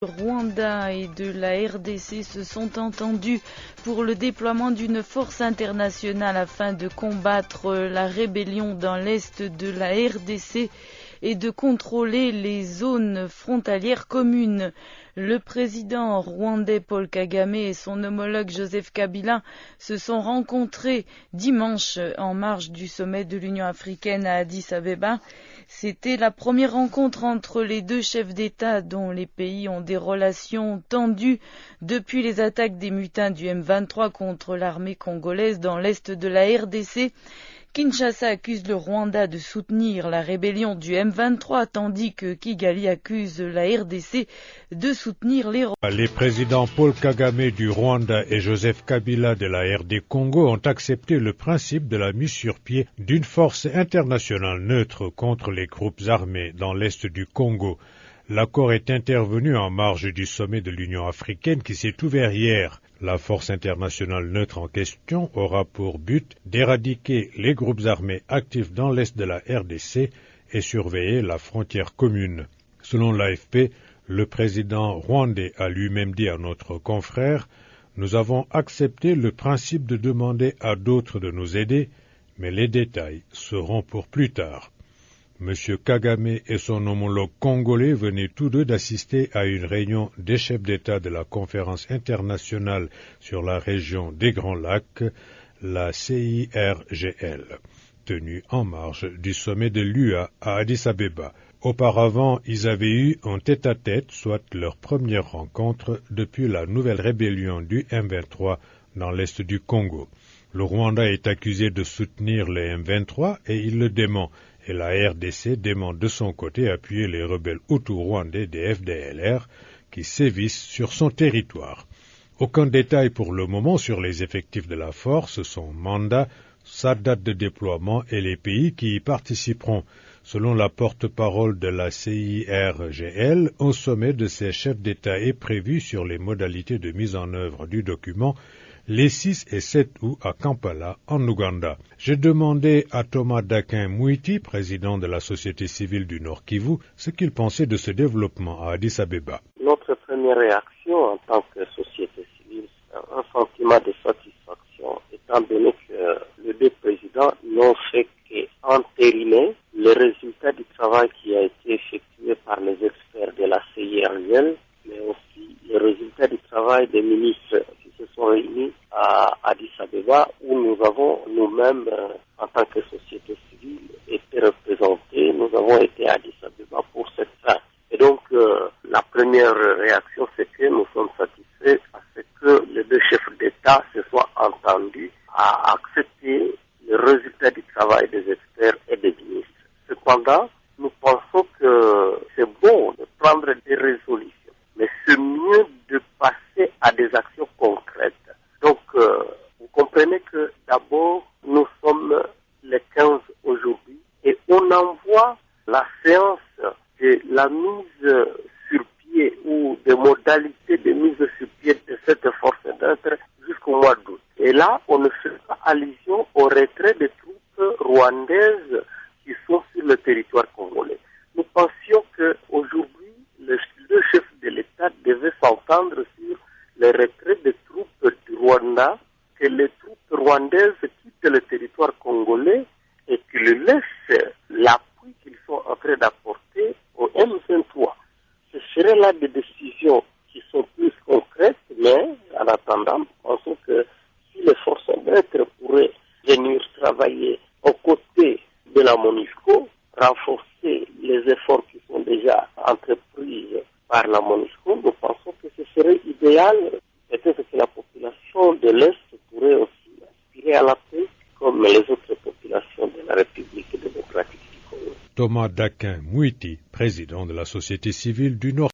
Rwanda et de la RDC se sont entendus pour le déploiement d'une force internationale afin de combattre la rébellion dans l'est de la RDC et de contrôler les zones frontalières communes. Le président rwandais Paul Kagame et son homologue Joseph Kabila se sont rencontrés dimanche en marge du sommet de l'Union africaine à Addis Abeba. C'était la première rencontre entre les deux chefs d'État dont les pays ont des relations tendues depuis les attaques des mutins du M23 contre l'armée congolaise dans l'est de la RDC. Kinshasa accuse le Rwanda de soutenir la rébellion du M23, tandis que Kigali accuse la RDC de soutenir les... Les présidents Paul Kagame du Rwanda et Joseph Kabila de la RD Congo ont accepté le principe de la mise sur pied d'une force internationale neutre contre les groupes armés dans l'est du Congo. L'accord est intervenu en marge du sommet de l'Union africaine qui s'est ouvert hier. La force internationale neutre en question aura pour but d'éradiquer les groupes armés actifs dans l'est de la RDC et surveiller la frontière commune. Selon l'AFP, le président rwandais a lui-même dit à notre confrère « Nous avons accepté le principe de demander à d'autres de nous aider, mais les détails seront pour plus tard. » M. Kagame et son homologue congolais venaient tous deux d'assister à une réunion des chefs d'État de la conférence internationale sur la région des Grands Lacs, la CIRGL, tenue en marge du sommet de l'UA à Addis Abeba. Auparavant, ils avaient eu un tête-à-tête, soit leur première rencontre depuis la nouvelle rébellion du M23 dans l'est du Congo. Le Rwanda est accusé de soutenir les M23 et il le dément. Et la RDC demande de son côté appuyer les rebelles hutus rwandais des FDLR qui sévissent sur son territoire. Aucun détail pour le moment sur les effectifs de la force, son mandat, sa date de déploiement et les pays qui y participeront. Selon la porte-parole de la CIRGL, un sommet de ses chefs d'État est prévu sur les modalités de mise en œuvre du document les 6 et 7 août à Kampala, en Ouganda. J'ai demandé à Thomas Dakin Mouiti, président de la société civile du Nord Kivu, ce qu'il pensait de ce développement à Addis Abeba. Notre première réaction en tant que société civile, c'est un sentiment de satisfaction, étant donné que les deux présidents n'ont fait qu'entériner le résultat du travail qui a été effectué par les experts de la CIRGL, mais aussi le résultat du travail des ministres se sont réunis à Addis Abeba où nous avons nous-mêmes, en tant que société civile, été représentés. Nous avons été à Addis Abeba pour cette fin. Et donc, la première réaction, c'est que nous sommes satisfaits à ce que les deux chefs d'État se soient entendus à accepter le résultat du travail des experts et des ministres. Cependant, nous pensons que c'est bon de prendre des résolutions, mais c'est mieux de passer à des actions concrètes. Donc, vous comprenez que d'abord, nous sommes les 15 aujourd'hui et on envoie la séance de la mise sur pied ou des modalités de mise sur pied de cette force d'être jusqu'au mois d'août. Et là, on ne fait pas allusion au retrait des troupes rwandaises qui sont sur le territoire congolais. Nous pensions qu'aujourd'hui, le chef de l'État devait s'entendre sur le retrait des troupes du Rwanda, que les troupes rwandaises quittent le territoire congolais et qu'ils laissent l'appui qu'ils sont en train d'apporter au M23. Ce seraient là des décisions qui sont plus concrètes, mais en attendant, nous pensons que si les forces neutres pourraient venir travailler aux côtés de la MONUSCO, renforcer les efforts qui sont déjà entrepris par la MONUSCO, nous pensons que ce serait idéal. Peut-être que la population de l'Est pourrait aussi aspirer à la paix comme les autres populations de la République démocratique du Congo. Thomas Dakin Mouiti, président de la société civile du Nord.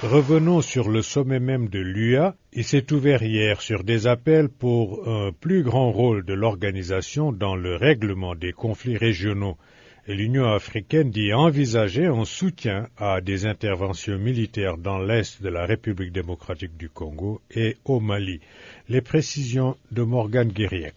Revenons sur le sommet même de l'UA. Il s'est ouvert hier sur des appels pour un plus grand rôle de l'organisation dans le règlement des conflits régionaux. Et l'Union africaine dit envisager un soutien à des interventions militaires dans l'est de la République démocratique du Congo et au Mali. Les précisions de Morgan Guiriec.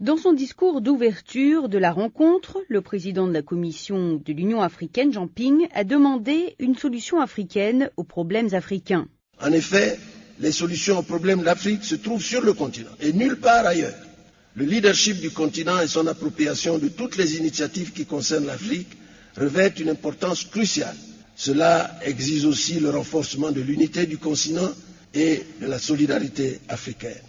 Dans son discours d'ouverture de la rencontre, le président de la Commission de l'Union africaine, Jean Ping, a demandé une solution africaine aux problèmes africains. En effet, les solutions aux problèmes de l'Afrique se trouvent sur le continent et nulle part ailleurs. Le leadership du continent et son appropriation de toutes les initiatives qui concernent l'Afrique revêtent une importance cruciale. Cela exige aussi le renforcement de l'unité du continent et de la solidarité africaine.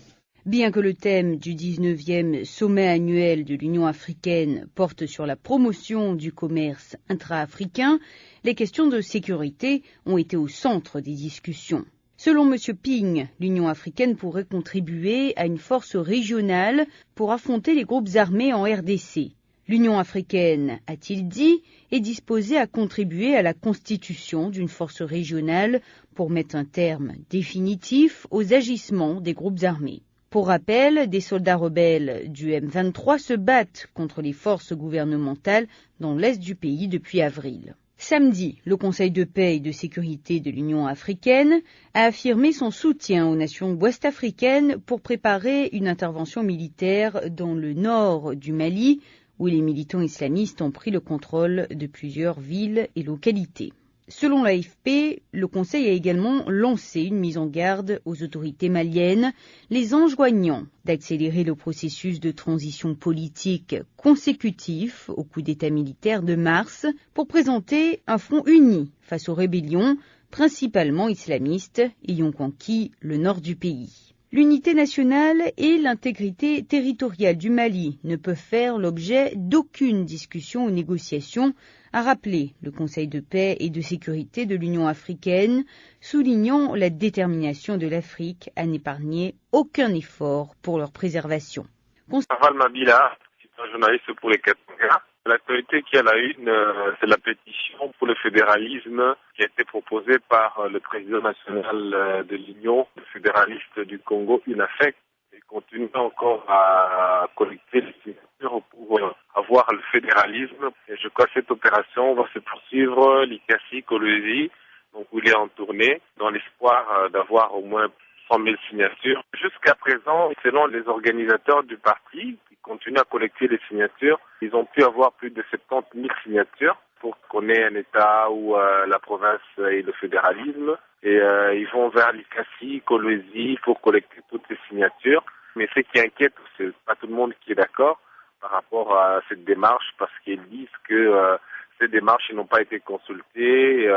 Bien que le thème du 19e sommet annuel de l'Union africaine porte sur la promotion du commerce intra-africain, les questions de sécurité ont été au centre des discussions. Selon M. Ping, l'Union africaine pourrait contribuer à une force régionale pour affronter les groupes armés en RDC. L'Union africaine, a-t-il dit, est disposée à contribuer à la constitution d'une force régionale pour mettre un terme définitif aux agissements des groupes armés. Pour rappel, des soldats rebelles du M23 se battent contre les forces gouvernementales dans l'est du pays depuis avril. Samedi, le Conseil de paix et de sécurité de l'Union africaine a affirmé son soutien aux nations ouest-africaines pour préparer une intervention militaire dans le nord du Mali, où les militants islamistes ont pris le contrôle de plusieurs villes et localités. Selon l'AFP, le Conseil a également lancé une mise en garde aux autorités maliennes, les enjoignant d'accélérer le processus de transition politique consécutif au coup d'État militaire de mars pour présenter un front uni face aux rébellions, principalement islamistes, ayant conquis le nord du pays. L'unité nationale et l'intégrité territoriale du Mali ne peuvent faire l'objet d'aucune discussion ou négociation, a rappelé le Conseil de paix et de sécurité de l'Union africaine, soulignant la détermination de l'Afrique à n'épargner aucun effort pour leur préservation. Aval Mabila, c'est un journaliste pour les Katanga. L'actualité qui est à la une, c'est la pétition pour le fédéralisme qui a été proposée par le président national de l'Union, le fédéraliste du Congo, UNAFEC, et continue encore à collecter les signatures pour avoir le fédéralisme. Et je crois que cette opération va se poursuivre l'Ikasi Kolwezi, donc où il est en tournée, dans l'espoir d'avoir au moins 100 000 signatures. Jusqu'à présent, selon les organisateurs du parti, qui continuent à collecter les signatures, ils ont pu avoir plus de 70 000 signatures pour qu'on ait un État où la province et le fédéralisme. Et ils vont vers l'Ikasi, Kolwezi pour collecter toutes ces signatures. Mais ce qui inquiète, c'est pas tout le monde qui est d'accord par rapport à cette démarche, parce qu'ils disent que ces démarches n'ont pas été consultées,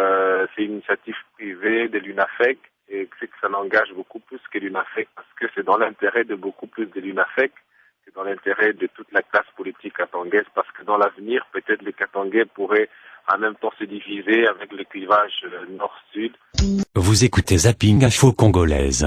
c'est une initiative privée de l'UNAFEC, et que ça n'engage beaucoup plus que l'UNAFEC, parce que c'est dans l'intérêt de beaucoup plus de l'UNAFEC que dans l'intérêt de toute la classe politique katangaise, parce que dans l'avenir, peut-être les Katangais pourraient en même temps se diviser avec le clivage nord-sud. Vous écoutez Zapping Info Congolaise.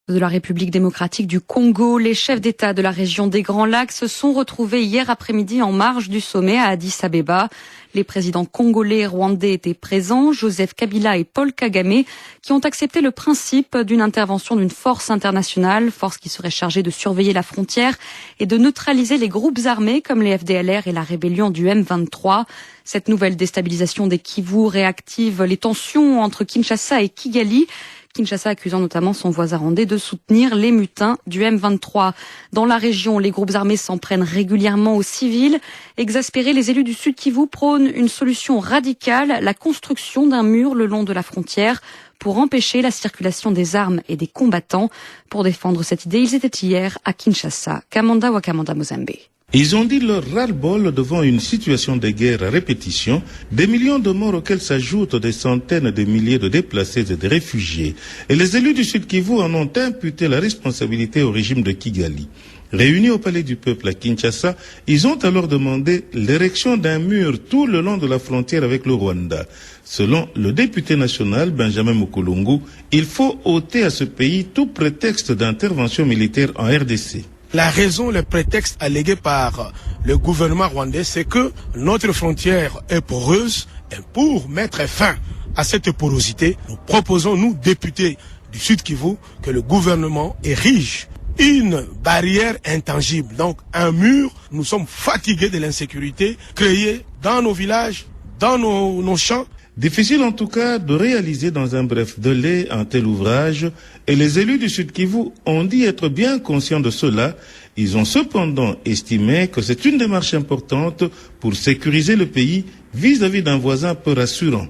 De la République démocratique du Congo, les chefs d'État de la région des Grands Lacs se sont retrouvés hier après-midi en marge du sommet à Addis Abeba. Les présidents congolais et rwandais étaient présents, Joseph Kabila et Paul Kagame, qui ont accepté le principe d'une intervention d'une force internationale, force qui serait chargée de surveiller la frontière et de neutraliser les groupes armés comme les FDLR et la rébellion du M23. Cette nouvelle déstabilisation des Kivu réactive les tensions entre Kinshasa et Kigali. Kinshasa accusant notamment son voisin rwandais de soutenir les mutins du M23. Dans la région, les groupes armés s'en prennent régulièrement aux civils. Exaspérés, les élus du Sud Kivu prônent une solution radicale, la construction d'un mur le long de la frontière pour empêcher la circulation des armes et des combattants. Pour défendre cette idée, ils étaient hier à Kinshasa. Kamanda Wakamanda Mozambe. Ils ont dit leur ras-le-bol devant une situation de guerre à répétition, des millions de morts auxquels s'ajoutent des centaines de milliers de déplacés et de réfugiés. Et les élus du Sud Kivu en ont imputé la responsabilité au régime de Kigali. Réunis au Palais du Peuple à Kinshasa, ils ont alors demandé l'érection d'un mur tout le long de la frontière avec le Rwanda. Selon le député national Benjamin Mukulungu, il faut ôter à ce pays tout prétexte d'intervention militaire en RDC. La raison, le prétexte allégué par le gouvernement rwandais, c'est que notre frontière est poreuse et pour mettre fin à cette porosité, nous proposons, nous, députés du Sud Kivu, que le gouvernement érige une barrière intangible, donc un mur. Nous sommes fatigués de l'insécurité créée dans nos villages, dans nos champs. Difficile en tout cas de réaliser dans un bref délai un tel ouvrage, et les élus du Sud Kivu ont dit être bien conscients de cela. Ils ont cependant estimé que c'est une démarche importante pour sécuriser le pays vis-à-vis d'un voisin peu rassurant.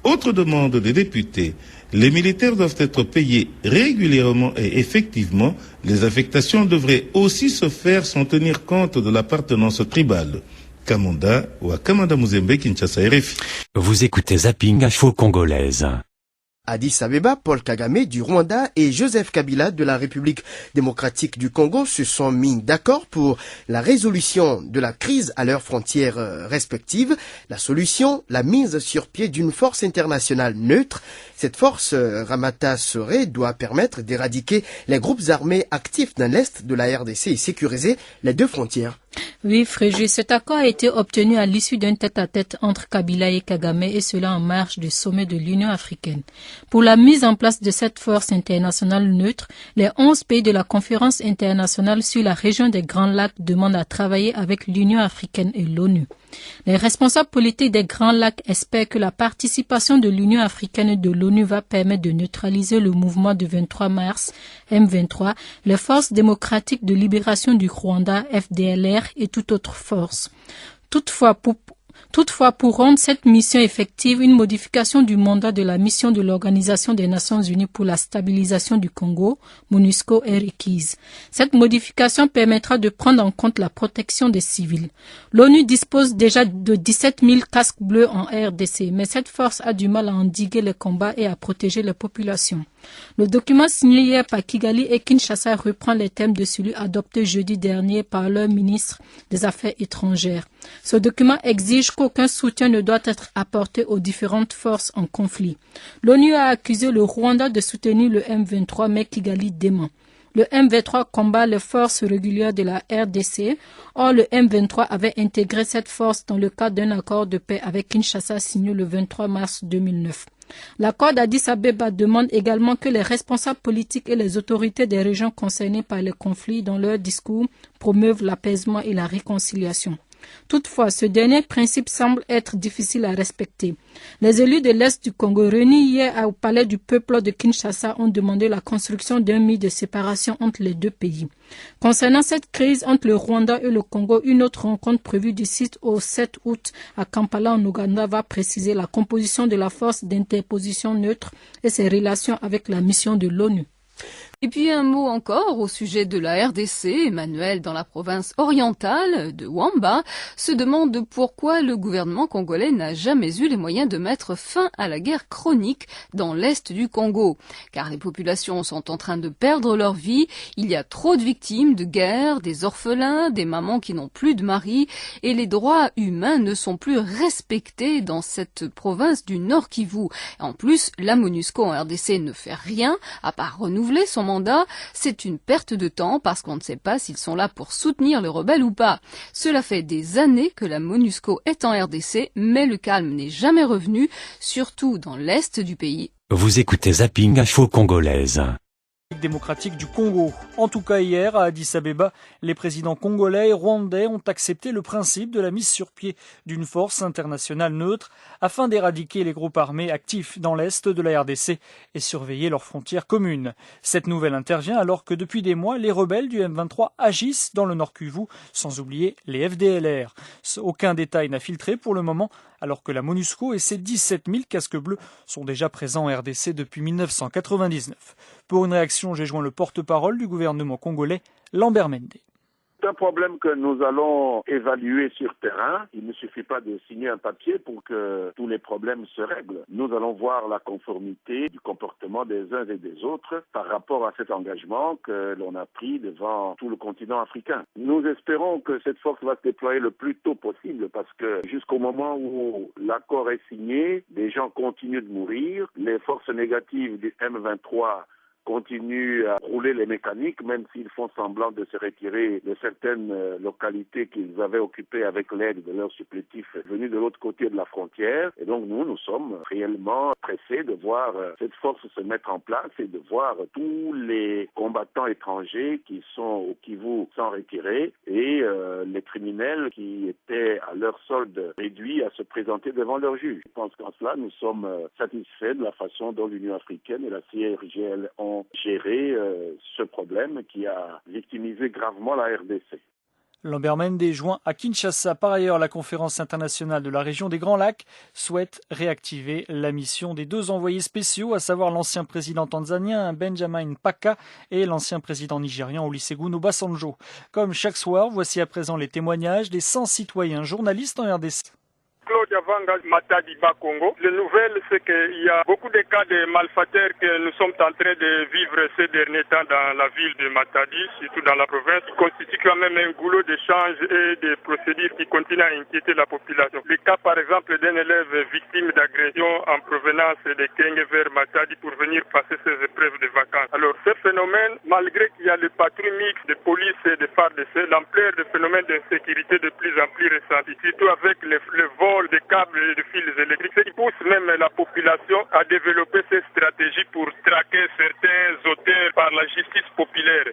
Autre demande des députés, les militaires doivent être payés régulièrement et effectivement. Les affectations devraient aussi se faire sans tenir compte de l'appartenance tribale. Kamanda ou à Kamanda Muzembe, Kinshasa, RFI. Vous écoutez Zapping Info Congolaise. Addis Abeba, Paul Kagame du Rwanda et Joseph Kabila de la République démocratique du Congo se sont mis d'accord pour la résolution de la crise à leurs frontières respectives. La solution, la mise sur pied d'une force internationale neutre. Cette force, Ramata Sore, doit permettre d'éradiquer les groupes armés actifs dans l'est de la RDC et sécuriser les deux frontières. Oui, Fréjus, cet accord a été obtenu à l'issue d'un tête-à-tête entre Kabila et Kagame, et cela en marge du sommet de l'Union africaine. Pour la mise en place de cette force internationale neutre, les 11 pays de la conférence internationale sur la région des Grands Lacs demandent à travailler avec l'Union africaine et l'ONU. Les responsables politiques des Grands Lacs espèrent que la participation de l'Union africaine et de l'ONU va permettre de neutraliser le mouvement du 23 mars, M23, les forces démocratiques de libération du Rwanda, FDLR, et toute autre force. Toutefois, pour rendre cette mission effective, une modification du mandat de la mission de l'Organisation des Nations Unies pour la stabilisation du Congo, MONUSCO, est requise. Cette modification permettra de prendre en compte la protection des civils. L'ONU dispose déjà de 17 000 casques bleus en RDC, mais cette force a du mal à endiguer les combats et à protéger les populations. Le document signé hier par Kigali et Kinshasa reprend les thèmes de celui adopté jeudi dernier par leur ministre des Affaires étrangères. Ce document exige qu'aucun soutien ne doit être apporté aux différentes forces en conflit. L'ONU a accusé le Rwanda de soutenir le M23, mais Kigali dément. Le M23 combat les forces régulières de la RDC. Or, le M23 avait intégré cette force dans le cadre d'un accord de paix avec Kinshasa signé le 23 mars 2009. L'accord d'Addis Abeba demande également que les responsables politiques et les autorités des régions concernées par les conflits dans leurs discours promeuvent l'apaisement et la réconciliation. Toutefois, ce dernier principe semble être difficile à respecter. Les élus de l'Est du Congo réunis hier au palais du peuple de Kinshasa ont demandé la construction d'un mur de séparation entre les deux pays. Concernant cette crise entre le Rwanda et le Congo, une autre rencontre prévue du 6 au 7 août à Kampala en Ouganda va préciser la composition de la force d'interposition neutre et ses relations avec la mission de l'ONU. Et puis un mot encore au sujet de la RDC. Emmanuel, dans la province orientale de Wamba, se demande pourquoi le gouvernement congolais n'a jamais eu les moyens de mettre fin à la guerre chronique dans l'est du Congo. Car les populations sont en train de perdre leur vie, il y a trop de victimes de guerre, des orphelins, des mamans qui n'ont plus de mari, et les droits humains ne sont plus respectés dans cette province du Nord Kivu. En plus, la MONUSCO en RDC ne fait rien, à part renouveler son mandat, c'est une perte de temps parce qu'on ne sait pas s'ils sont là pour soutenir les rebelles ou pas. Cela fait des années que la MONUSCO est en RDC, mais le calme n'est jamais revenu, surtout dans l'est du pays. Vous écoutez Zapping Info Congolaise. Démocratique du Congo. En tout cas hier, à Addis Abeba, les présidents congolais et rwandais ont accepté le principe de la mise sur pied d'une force internationale neutre afin d'éradiquer les groupes armés actifs dans l'est de la RDC et surveiller leurs frontières communes. Cette nouvelle intervient alors que depuis des mois, les rebelles du M23 agissent dans le Nord Kivu, sans oublier les FDLR. Aucun détail n'a filtré pour le moment, alors que la MONUSCO et ses 17 000 casques bleus sont déjà présents en RDC depuis 1999. Pour une réaction, j'ai joint le porte-parole du gouvernement congolais, Lambert Mende. C'est un problème que nous allons évaluer sur terrain. Il ne suffit pas de signer un papier pour que tous les problèmes se règlent. Nous allons voir la conformité du comportement des uns et des autres par rapport à cet engagement que l'on a pris devant tout le continent africain. Nous espérons que cette force va se déployer le plus tôt possible parce que jusqu'au moment où l'accord est signé, des gens continuent de mourir. Les forces négatives du M23 continuent à rouler les mécaniques, même s'ils font semblant de se retirer de certaines localités qu'ils avaient occupées avec l'aide de leurs supplétifs venus de l'autre côté de la frontière. Et donc nous sommes réellement pressés de voir cette force se mettre en place et de voir tous les combattants étrangers qui sont au Kivu s'en retirer et les criminels qui étaient à leur solde réduits à se présenter devant leur juge. Je pense qu'en cela, nous sommes satisfaits de la façon dont l'Union africaine et la CIRGL ont géré ce problème qui a victimisé gravement la RDC. Lambert Mende joint à Kinshasa. Par ailleurs, la conférence internationale de la région des Grands Lacs souhaite réactiver la mission des 2 envoyés spéciaux, à savoir l'ancien président tanzanien Benjamin Mpaka et l'ancien président nigérian Olusegun Obasanjo. Comme chaque soir, voici à présent les témoignages des 100 citoyens journalistes en RDC. Claude Avanga Matadi Bakongo. La nouvelle, c'est qu'il y a beaucoup de cas de malfaiteurs que nous sommes en train de vivre ces derniers temps dans la ville de Matadi, surtout dans la province, qui constitue quand même un goulot d'échange et de procédures qui continuent à inquiéter la population. Le cas, par exemple, d'un élève victime d'agression en provenance de Kenge vers Matadi pour venir passer ses épreuves de vacances. Alors, ce phénomène, malgré qu'il y a le patrouille mixte de police et de FARDC, l'ampleur du phénomène d'insécurité de plus en plus ressentie, surtout avec le vol des câbles et de fils électriques, ce qui pousse même la population à développer ces stratégies pour traquer certains auteurs par la justice populaire.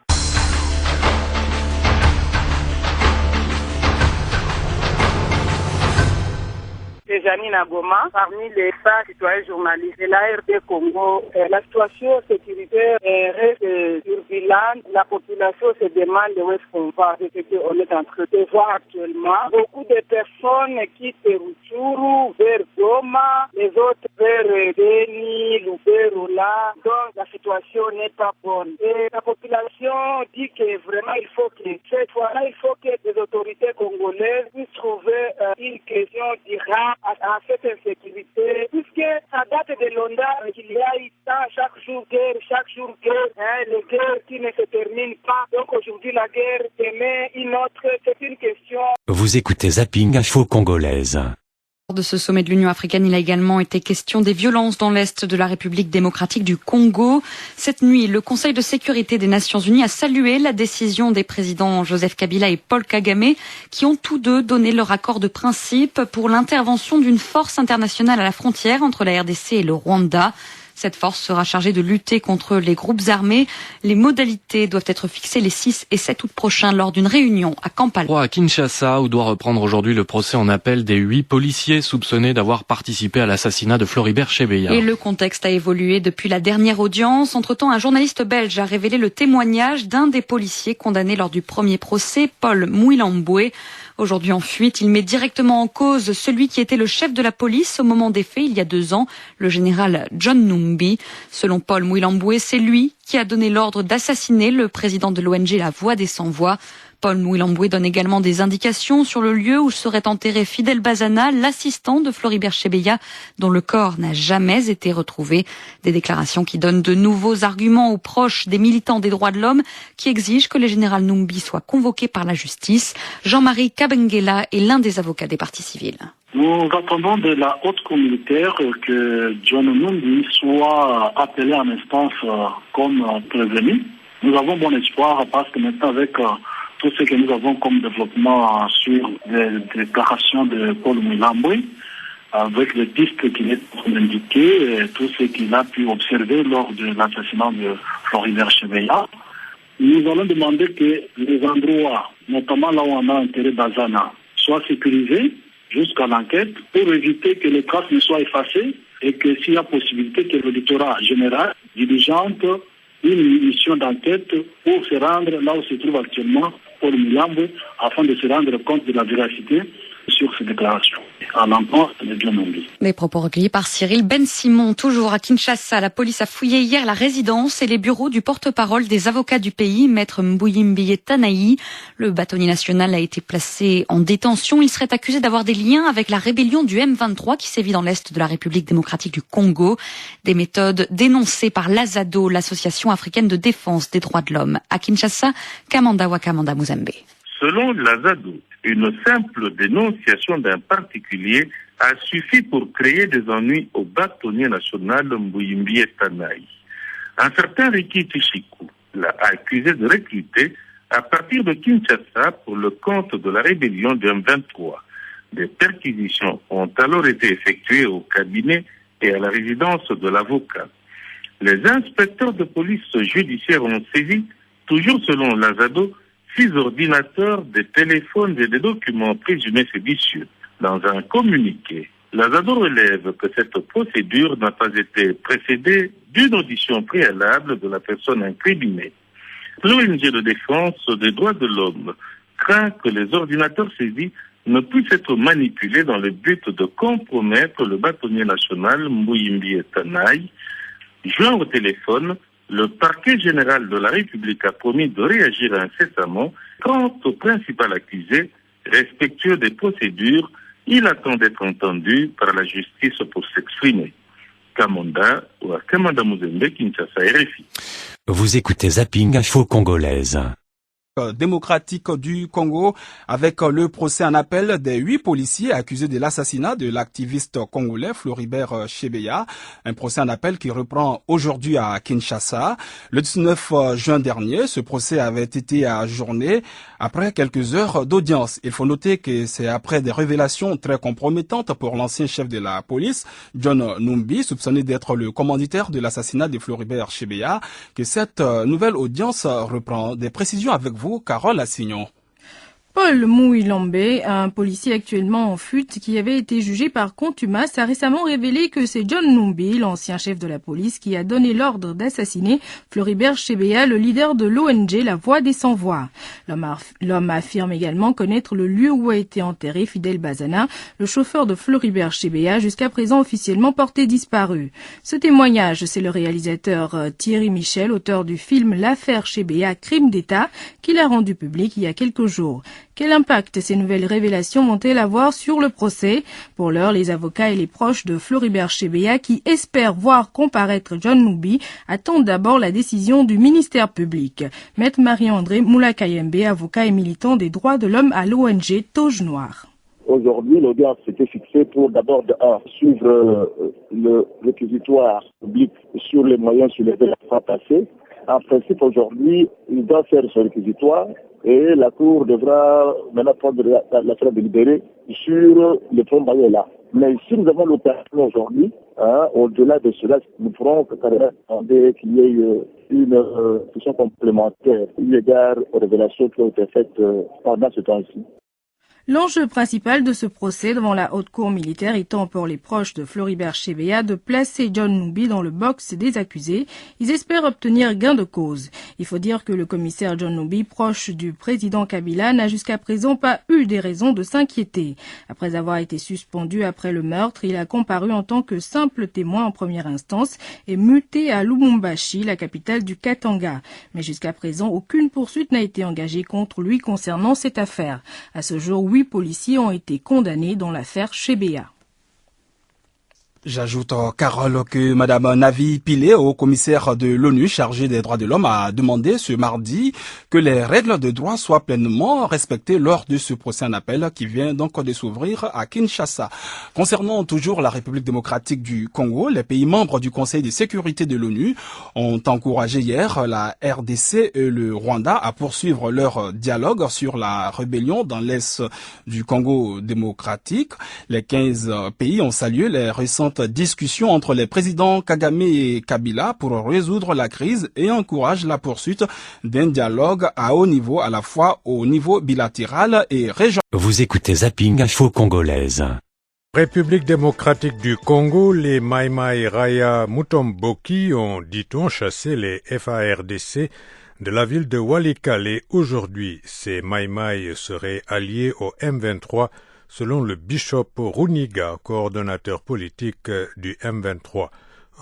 C'est Janine Agoma, parmi les 100 citoyens journalistes de la RD Congo. La situation sécuritaire reste turbulente. La population se demande où est-ce qu'on va, ce qu'on est en train de voir actuellement. Beaucoup de personnes quittent Rutshuru vers Goma, les autres vers Beni, Lubero-là. Donc la situation n'est pas bonne. Et la population dit que vraiment il faut que cette fois-là, il faut que les autorités congolaises puissent trouver une question durable à cette insécurité, puisque ça date de longtemps qu'il y a eu chaque jour guerre, les guerres qui ne se terminent pas. Donc aujourd'hui la guerre, demain une autre, c'est une question. Vous écoutez Zapping Info Congolaise. Lors de ce sommet de l'Union africaine, il a également été question des violences dans l'Est de la République démocratique du Congo. Cette nuit, le Conseil de sécurité des Nations Unies a salué la décision des présidents Joseph Kabila et Paul Kagame, qui ont tous deux donné leur accord de principe pour l'intervention d'une force internationale à la frontière entre la RDC et le Rwanda. Cette force sera chargée de lutter contre les groupes armés. Les modalités doivent être fixées les 6 et 7 août prochains lors d'une réunion à Kampala. À Kinshasa, où doit reprendre aujourd'hui le procès en appel des 8 policiers soupçonnés d'avoir participé à l'assassinat de Floribert Chebeya. Et le contexte a évolué depuis la dernière audience. Entre-temps, un journaliste belge a révélé le témoignage d'un des policiers condamnés lors du premier procès, Paul Mouilamboué. Aujourd'hui en fuite, il met directement en cause celui qui était le chef de la police au moment des faits il y a 2 ans, le général John Numbi. Selon Paul Mouilamboué, c'est lui qui a donné l'ordre d'assassiner le président de l'ONG La Voix des Sans-Voix. Paul Mouilamboué donne également des indications sur le lieu où serait enterré Fidel Bazana, l'assistant de Floribert Chebeya, dont le corps n'a jamais été retrouvé. Des déclarations qui donnent de nouveaux arguments aux proches des militants des droits de l'homme qui exigent que le général Numbi soit convoqué par la justice. Jean-Marie Kabengela est l'un des avocats des parties civiles. Nous attendons de la haute communautaire que John Numbi soit appelé en instance comme prévenu. Nous avons bon espoir parce que maintenant avec tout ce que nous avons comme développement sur les déclarations de Paul Mouilamboué, avec les pistes qu'il est indiqué, et tout ce qu'il a pu observer lors de l'assassinat de Floribert Chebeya, nous allons demander que les endroits, notamment là où on a enterré Bazana, soient sécurisés jusqu'à l'enquête pour éviter que les traces ne soient effacées et que s'il y a possibilité que l'électorat général diligente une mission d'enquête pour se rendre là où se trouve actuellement Paul Mouilamboué afin de se rendre compte de la véracité sur ces déclarations à l'encontre de John Numbi. Les propos recueillis par Cyril Ben-Simon. Toujours à Kinshasa, la police a fouillé hier la résidence et les bureaux du porte-parole des avocats du pays, maître Mbuyimbiye Tanaï. Le bâtonnier national a été placé en détention. Il serait accusé d'avoir des liens avec la rébellion du M23 qui sévit dans l'est de la République démocratique du Congo. Des méthodes dénoncées par l'AZADO, l'association africaine de défense des droits de l'homme. À Kinshasa, Kamanda Wakamanda Muzembe. Selon l'AZADO, une simple dénonciation d'un particulier a suffi pour créer des ennuis au bâtonnier national Mbuyimbiye Tanaï. Un certain Riki Tishiku l'a accusé de recruter à partir de Kinshasa pour le compte de la rébellion du M23. Des perquisitions ont alors été effectuées au cabinet et à la résidence de l'avocat. Les inspecteurs de police judiciaire ont saisi, toujours selon l'Azado, 6 ordinateurs, des téléphones et des documents présumés séditieux. Dans un communiqué, l'Azado relève que cette procédure n'a pas été précédée d'une audition préalable de la personne incriminée. L'ONG de défense des droits de l'homme craint que les ordinateurs saisis ne puissent être manipulés dans le but de compromettre le bâtonnier national Mbuyimbi Etanaï. Joint au téléphone, le parquet général de la République a promis de réagir incessamment. Quant au principal accusé, respectueux des procédures, il attend d'être entendu par la justice pour s'exprimer. Kamanda ou Kamanda Muzembe, Kinshasa, RFI. Vous écoutez Zapping Info Congolaise. Démocratique du Congo avec le procès en appel des 8 policiers accusés de l'assassinat de l'activiste congolais Floribert Chebeya. Un procès en appel qui reprend aujourd'hui à Kinshasa. Le 19 juin dernier, ce procès avait été ajourné après quelques heures d'audience. Il faut noter que c'est après des révélations très compromettantes pour l'ancien chef de la police, John Numbi, soupçonné d'être le commanditaire de l'assassinat de Floribert Chebeya, que cette nouvelle audience reprend. Des précisions avec vous, Carole Assignon. Paul Mouilambe, un policier actuellement en fuite qui avait été jugé par contumace, a récemment révélé que c'est John Numbi, l'ancien chef de la police, qui a donné l'ordre d'assassiner Floribert Chebeya, le leader de l'ONG La Voix des Sans-Voix. L'homme affirme également connaître le lieu où a été enterré Fidel Bazana, le chauffeur de Floribert Chebeya, jusqu'à présent officiellement porté disparu. Ce témoignage, c'est le réalisateur Thierry Michel, auteur du film L'affaire Chebeya, crime d'État, qui l'a rendu public il y a quelques jours. Quel impact ces nouvelles révélations vont-elles avoir sur le procès? Pour l'heure, les avocats et les proches de Floribert Chebeya, qui espèrent voir comparaître John Numbi, attendent d'abord la décision du ministère public. Maître Marie-André Moulakayembe, avocat et militant des droits de l'homme à l'ONG Toge Noire. Aujourd'hui, l'audience s'était fixée pour d'abord suivre le réquisitoire public sur les moyens sur lesquels la fois passée. En principe, aujourd'hui, il doit faire ce réquisitoire et la Cour devra maintenant prendre l'affaire délibérée sur le fonds Bayela. Mais si nous avons l'opération aujourd'hui, au-delà de cela, nous pourrons demander qu'il y ait une question complémentaire eu égard aux révélations qui ont été faites pendant ce temps-ci. L'enjeu principal de ce procès devant la haute cour militaire étant pour les proches de Floribert Chebeya de placer John Numbi dans le box des accusés. Ils espèrent obtenir gain de cause. Il faut dire que le commissaire John Numbi, proche du président Kabila, n'a jusqu'à présent pas eu des raisons de s'inquiéter. Après avoir été suspendu après le meurtre, il a comparu en tant que simple témoin en première instance et muté à Lubumbashi, la capitale du Katanga. Mais jusqu'à présent, aucune poursuite n'a été engagée contre lui concernant cette affaire. À ce jour, 8 policiers ont été condamnés dans l'affaire Chebeya. J'ajoute, Carole, que Madame Navi Pillay, au commissaire de l'ONU chargé des droits de l'homme, a demandé ce mardi que les règles de droit soient pleinement respectées lors de ce procès en appel qui vient donc de s'ouvrir à Kinshasa. Concernant toujours la République démocratique du Congo, les pays membres du Conseil de sécurité de l'ONU ont encouragé hier la RDC et le Rwanda à poursuivre leur dialogue sur la rébellion dans l'est du Congo démocratique. Les 15 pays ont salué les récentes discussion entre les présidents Kagame et Kabila pour résoudre la crise et encourage la poursuite d'un dialogue à haut niveau, à la fois au niveau bilatéral et régional. Vous écoutez Zapping Info Congolaise. République démocratique du Congo, les Mai Mai Raya Mutomboki ont, dit-on, chassé les FARDC de la ville de Walikale. Aujourd'hui, ces Mai Mai seraient alliés au M23, selon le bishop Runiga, coordonnateur politique du M23.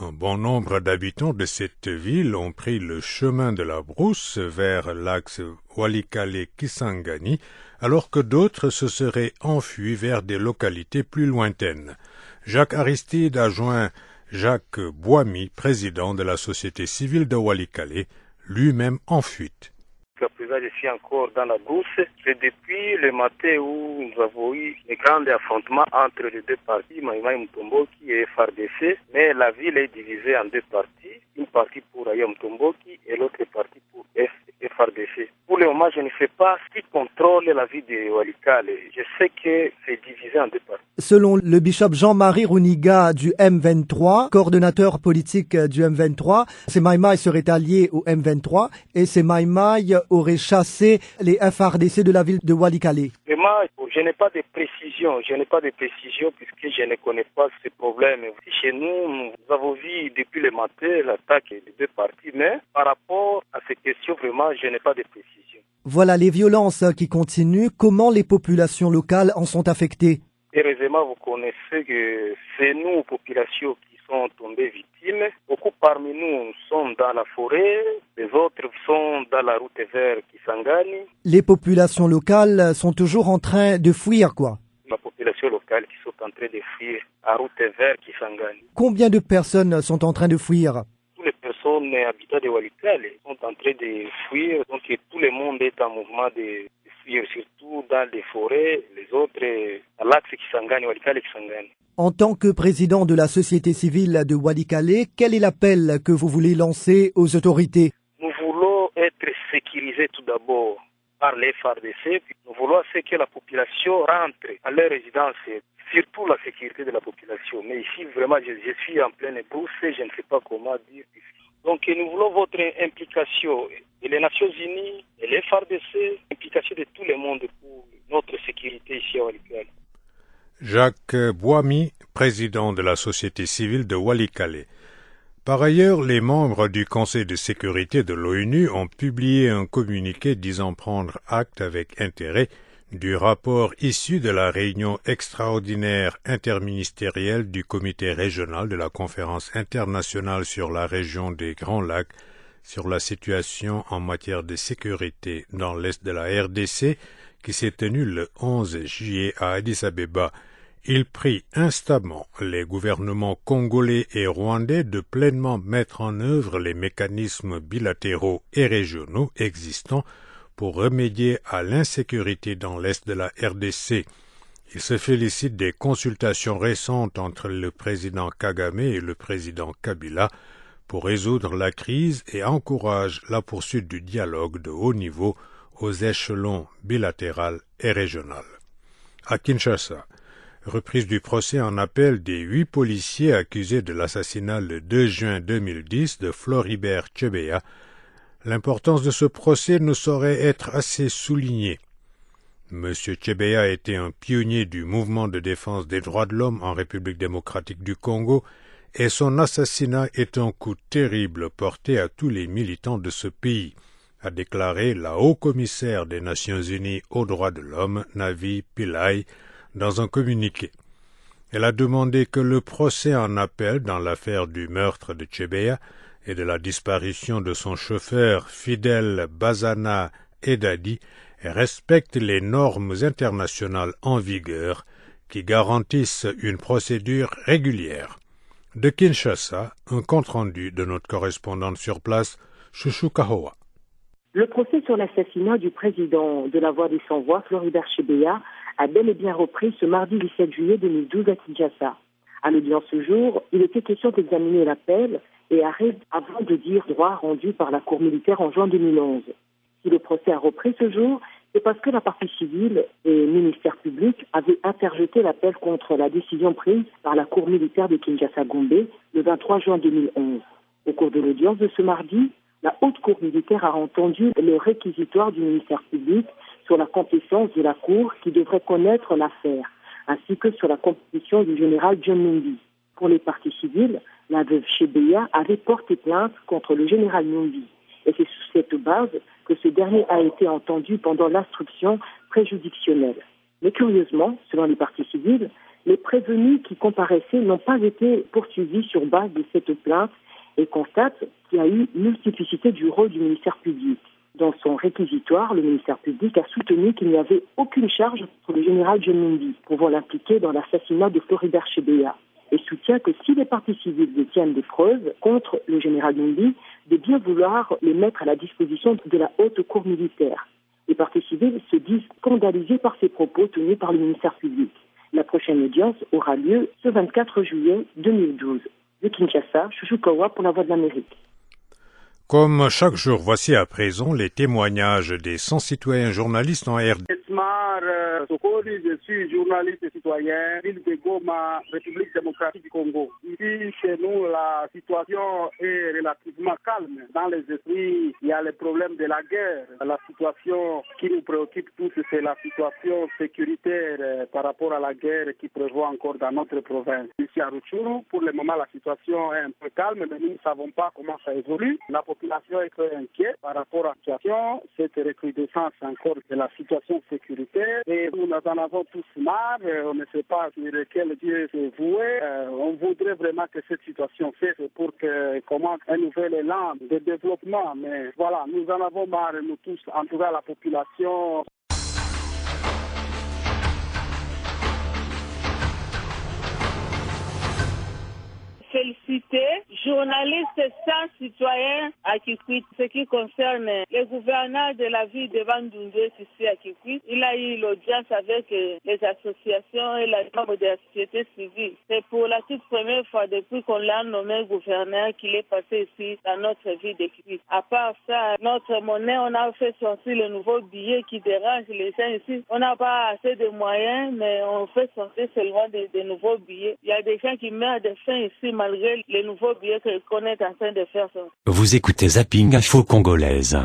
Un bon nombre d'habitants de cette ville ont pris le chemin de la brousse vers l'axe Walikale-Kisangani, alors que d'autres se seraient enfuis vers des localités plus lointaines. Jacques Aristide a joint Jacques Boimi, président de la société civile de Walikale, lui-même en fuite. Jusqu'à présent, je suis encore dans la brousse. C'est depuis le matin où nous avons eu un grand affrontement entre les deux parties, Mai Mai Mutomboki et FARDC. Mais la ville est divisée en deux parties. Une partie pour Raya Mutomboki et l'autre partie pour FARDC. Pour le moment, je ne sais pas ce qui contrôle la ville de Walikale. Je sais que c'est divisé en deux parties. Selon le bishop Jean-Marie Rouniga du M23, coordonnateur politique du M23, ces Maïmaï seraient alliés au M23 et ces Maïmaï auraient chassé les FARDC de la ville de Walikale. Je n'ai pas de précision puisque je ne connais pas ces problèmes. Chez nous avons vu depuis le matin l'attaque des deux parties, mais par rapport à ces questions, vraiment, je n'ai pas de précision. Voilà les violences qui continuent. Comment les populations locales en sont affectées? Heureusement, vous connaissez que c'est nous, populations, qui sont tombées victimes. Beaucoup parmi nous sont dans la forêt, les autres sont dans la route vers Kisangani. Les populations locales sont toujours en train de fuir, quoi? La population locale qui sont en train de fuir à route vers Kisangani. Combien de personnes sont en train de fuir? Toutes les personnes habitant de Walikale sont en train de fuir, donc tout le monde est en mouvement de fuir, surtout dans les forêts, les autres à l'axe Kisangani, Walikale-Kisangani. En tant que président de la société civile de Walikale, quel est l'appel que vous voulez lancer aux autorités? Nous voulons être sécurisés tout d'abord par les FARDC, puis nous voulons que la population rentre à leur résidence, surtout la sécurité de la population. Mais ici, vraiment, je suis en pleine brousse, je ne sais pas comment dire. Donc, nous voulons votre implication, et les Nations Unies, et les FARDC, implication de tout le monde pour notre sécurité ici à Walikale. Jacques Boami, président de la société civile de Walikale. Par ailleurs, les membres du Conseil de sécurité de l'ONU ont publié un communiqué disant prendre acte avec intérêt du rapport issu de la réunion extraordinaire interministérielle du comité régional de la conférence internationale sur la région des Grands Lacs sur la situation en matière de sécurité dans l'est de la RDC qui s'est tenue le 11 juillet à Addis-Abeba. Il prie instamment les gouvernements congolais et rwandais de pleinement mettre en œuvre les mécanismes bilatéraux et régionaux existants pour remédier à l'insécurité dans l'est de la RDC. Il se félicite des consultations récentes entre le président Kagame et le président Kabila pour résoudre la crise et encourage la poursuite du dialogue de haut niveau aux échelons bilatéral et régional. À Kinshasa, reprise du procès en appel des 8 policiers accusés de l'assassinat le 2 juin 2010 de Floribert Chebeya. L'importance de ce procès ne saurait être assez soulignée. M. Chebeya était un pionnier du mouvement de défense des droits de l'homme en République démocratique du Congo et son assassinat est un coup terrible porté à tous les militants de ce pays, a déclaré la haut-commissaire des Nations Unies aux droits de l'homme, Navi Pillay, dans un communiqué. Elle a demandé que le procès en appel dans l'affaire du meurtre de Chebeya et de la disparition de son chauffeur Fidel Bazana Edadi respecte les normes internationales en vigueur qui garantissent une procédure régulière. De Kinshasa, un compte-rendu de notre correspondante sur place, Chouchou Kahoua. Le procès sur l'assassinat du président de la Voix des Sans-Voix, Floribert Chebeya, a bel et bien repris ce mardi 17 juillet 2012 à Kinshasa. À l'audience ce jour, il était question d'examiner l'appel et arrêt avant de dire droit rendu par la Cour militaire en juin 2011. Si le procès a repris ce jour, c'est parce que la partie civile et le ministère public avaient interjeté l'appel contre la décision prise par la Cour militaire de Kinshasa-Gombe le 23 juin 2011. Au cours de l'audience de ce mardi, la Haute Cour militaire a entendu le réquisitoire du ministère public sur la compétence de la Cour qui devrait connaître l'affaire, ainsi que sur la compétition du général John Numbi. Pour les parties civiles, la veuve Chebeya avait porté plainte contre le général Numbi. Et c'est sous cette base que ce dernier a été entendu pendant l'instruction préjudictionnelle. Mais curieusement, selon les parties civiles, les prévenus qui comparaissaient n'ont pas été poursuivis sur base de cette plainte et constatent qu'il y a eu multiplicité du rôle du ministère public. Dans son réquisitoire, le ministère public a soutenu qu'il n'y avait aucune charge pour le général John Numbi pouvant l'impliquer dans l'assassinat de Floribert Chebeya et soutient que si les parties civiles détiennent des preuves contre le général Numbi, de bien vouloir les mettre à la disposition de la Haute Cour militaire. Les parties civiles se disent scandalisées par ces propos tenus par le ministère public. La prochaine audience aura lieu ce 24 juillet 2012. De Kinshasa, Chouchou Kawa pour la Voix de l'Amérique. Comme chaque jour, voici à présent les témoignages des 100 citoyens journalistes en RDC. Pierre Sokoli, je suis journaliste et citoyen, ville de Goma, République démocratique du Congo. Ici, chez nous, la situation est relativement calme. Dans les esprits, il y a le problème de la guerre. La situation qui nous préoccupe tous, c'est la situation sécuritaire par rapport à la guerre qui prévoit encore dans notre province. Ici à Rutshuru, pour le moment, la situation est un peu calme, mais nous ne savons pas comment ça évolue. La population est très inquiète par rapport à la situation, cette recrudescence encore de la situation sécuritaire. Et nous en avons tous marre, on ne sait pas sur quel Dieu s'est voué. On voudrait vraiment que cette situation cesse pour que commence un nouvel élan de développement. Mais voilà, nous en avons marre, nous tous, en tout cas la population. Féliciter journalistes sans citoyens à Kikwit. Ce qui concerne le gouverneur de la ville de Bandundu ici à Kikwit, il a eu l'audience avec les associations et les membres de la société civile. C'est pour la toute première fois depuis qu'on l'a nommé gouverneur qu'il est passé ici dans notre ville de Kikwit. À part ça, notre monnaie, on a fait sortir le nouveau billet qui dérange les gens ici. On n'a pas assez de moyens, mais on fait sortir seulement des nouveaux billets. Il y a des gens qui meurent de faim ici malgré les nouveaux billets qu'on est en train de faire. Vous écoutez Zapping Info Congolaise.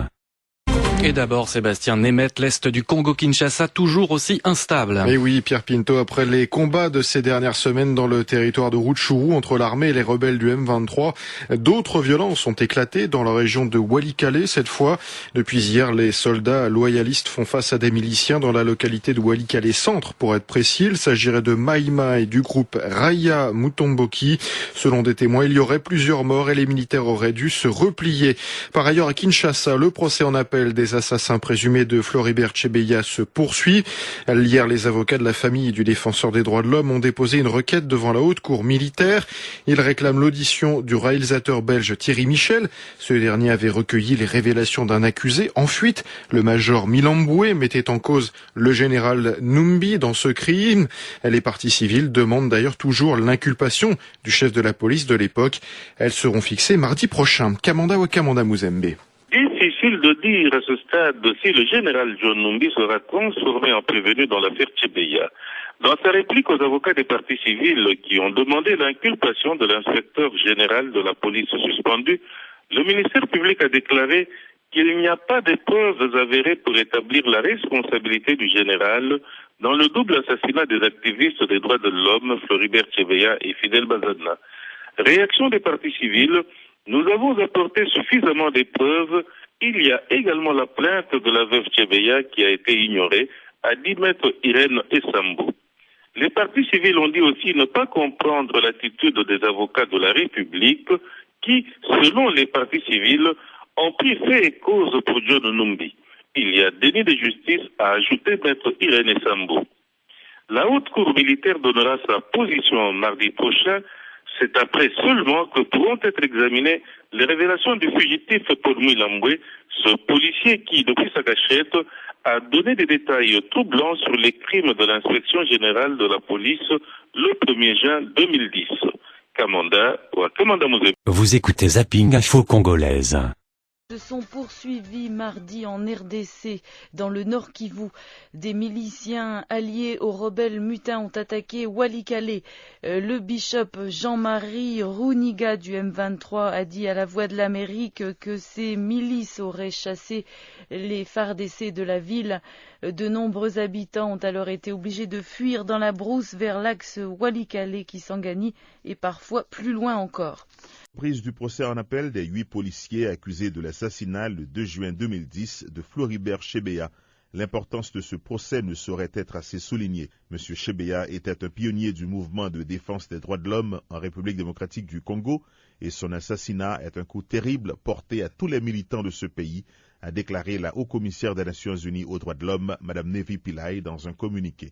Et d'abord, Sébastien Nemeth, l'Est du Congo-Kinshasa, toujours aussi instable. Et oui, Pierre Pinto, après les combats de ces dernières semaines dans le territoire de Rutshuru entre l'armée et les rebelles du M23, d'autres violences ont éclaté dans la région de Walikale cette fois. Depuis hier, les soldats loyalistes font face à des miliciens dans la localité de Walikale Centre, pour être précis. Il s'agirait de Maïma et du groupe Raya Mutomboki. Selon des témoins, il y aurait plusieurs morts et les militaires auraient dû se replier. Par ailleurs, à Kinshasa, le procès en appel des assassins présumés de Floribert Chebeya se poursuit. Hier, les avocats de la famille du défenseur des droits de l'homme ont déposé une requête devant la haute cour militaire. Ils réclament l'audition du réalisateur belge Thierry Michel. Ce dernier avait recueilli les révélations d'un accusé en fuite. Le major Milamboué mettait en cause le général Numbi dans ce crime. Les parties civiles demandent d'ailleurs toujours l'inculpation du chef de la police de l'époque. Elles seront fixées mardi prochain. Kamanda Wakamanda Muzembe. Difficile de dire à ce stade si le général John Numbi sera transformé en prévenu dans l'affaire Chebeya. Dans sa réplique aux avocats des parties civiles qui ont demandé l'inculpation de l'inspecteur général de la police suspendu, le ministère public a déclaré qu'il n'y a pas de preuves avérées pour établir la responsabilité du général dans le double assassinat des activistes des droits de l'homme Floribert Chebeya et Fidel Bazana. Réaction des parties civiles: nous avons apporté suffisamment de preuves. Il y a également la plainte de la veuve Chebeya qui a été ignorée, a dit maître Irène Essambo. Les partis civils ont dit aussi ne pas comprendre l'attitude des avocats de la République qui, selon les partis civils, ont pris fait et cause pour John Numbi. Il y a déni de justice, a ajouté maître Irène Essambo. La haute cour militaire donnera sa position mardi prochain. C'est après seulement que pourront être examinées les révélations du fugitif Paul Milamboué, ce policier qui, depuis sa cachette, a donné des détails troublants sur les crimes de l'inspection générale de la police le 1er juin 2010. Kamanda Mouze. Vous écoutez Zapping Info Congolaise. Se sont poursuivis mardi en RDC, dans le Nord Kivu. Des miliciens alliés aux rebelles mutins ont attaqué Walikale. Le bishop Jean-Marie Runiga du M23 a dit à la Voix de l'Amérique que ces milices auraient chassé les FARDC de la ville. De nombreux habitants ont alors été obligés de fuir dans la brousse vers l'axe Walikale-Kisangani et parfois plus loin encore. Prise du procès en appel des 8 policiers accusés de l'assassinat le 2 juin 2010 de Floribert Chebeya. L'importance de ce procès ne saurait être assez soulignée. M. Chebeya était un pionnier du mouvement de défense des droits de l'homme en République démocratique du Congo et son assassinat est un coup terrible porté à tous les militants de ce pays, a déclaré la haut-commissaire des Nations Unies aux droits de l'homme, Mme Nevi Pillay, dans un communiqué.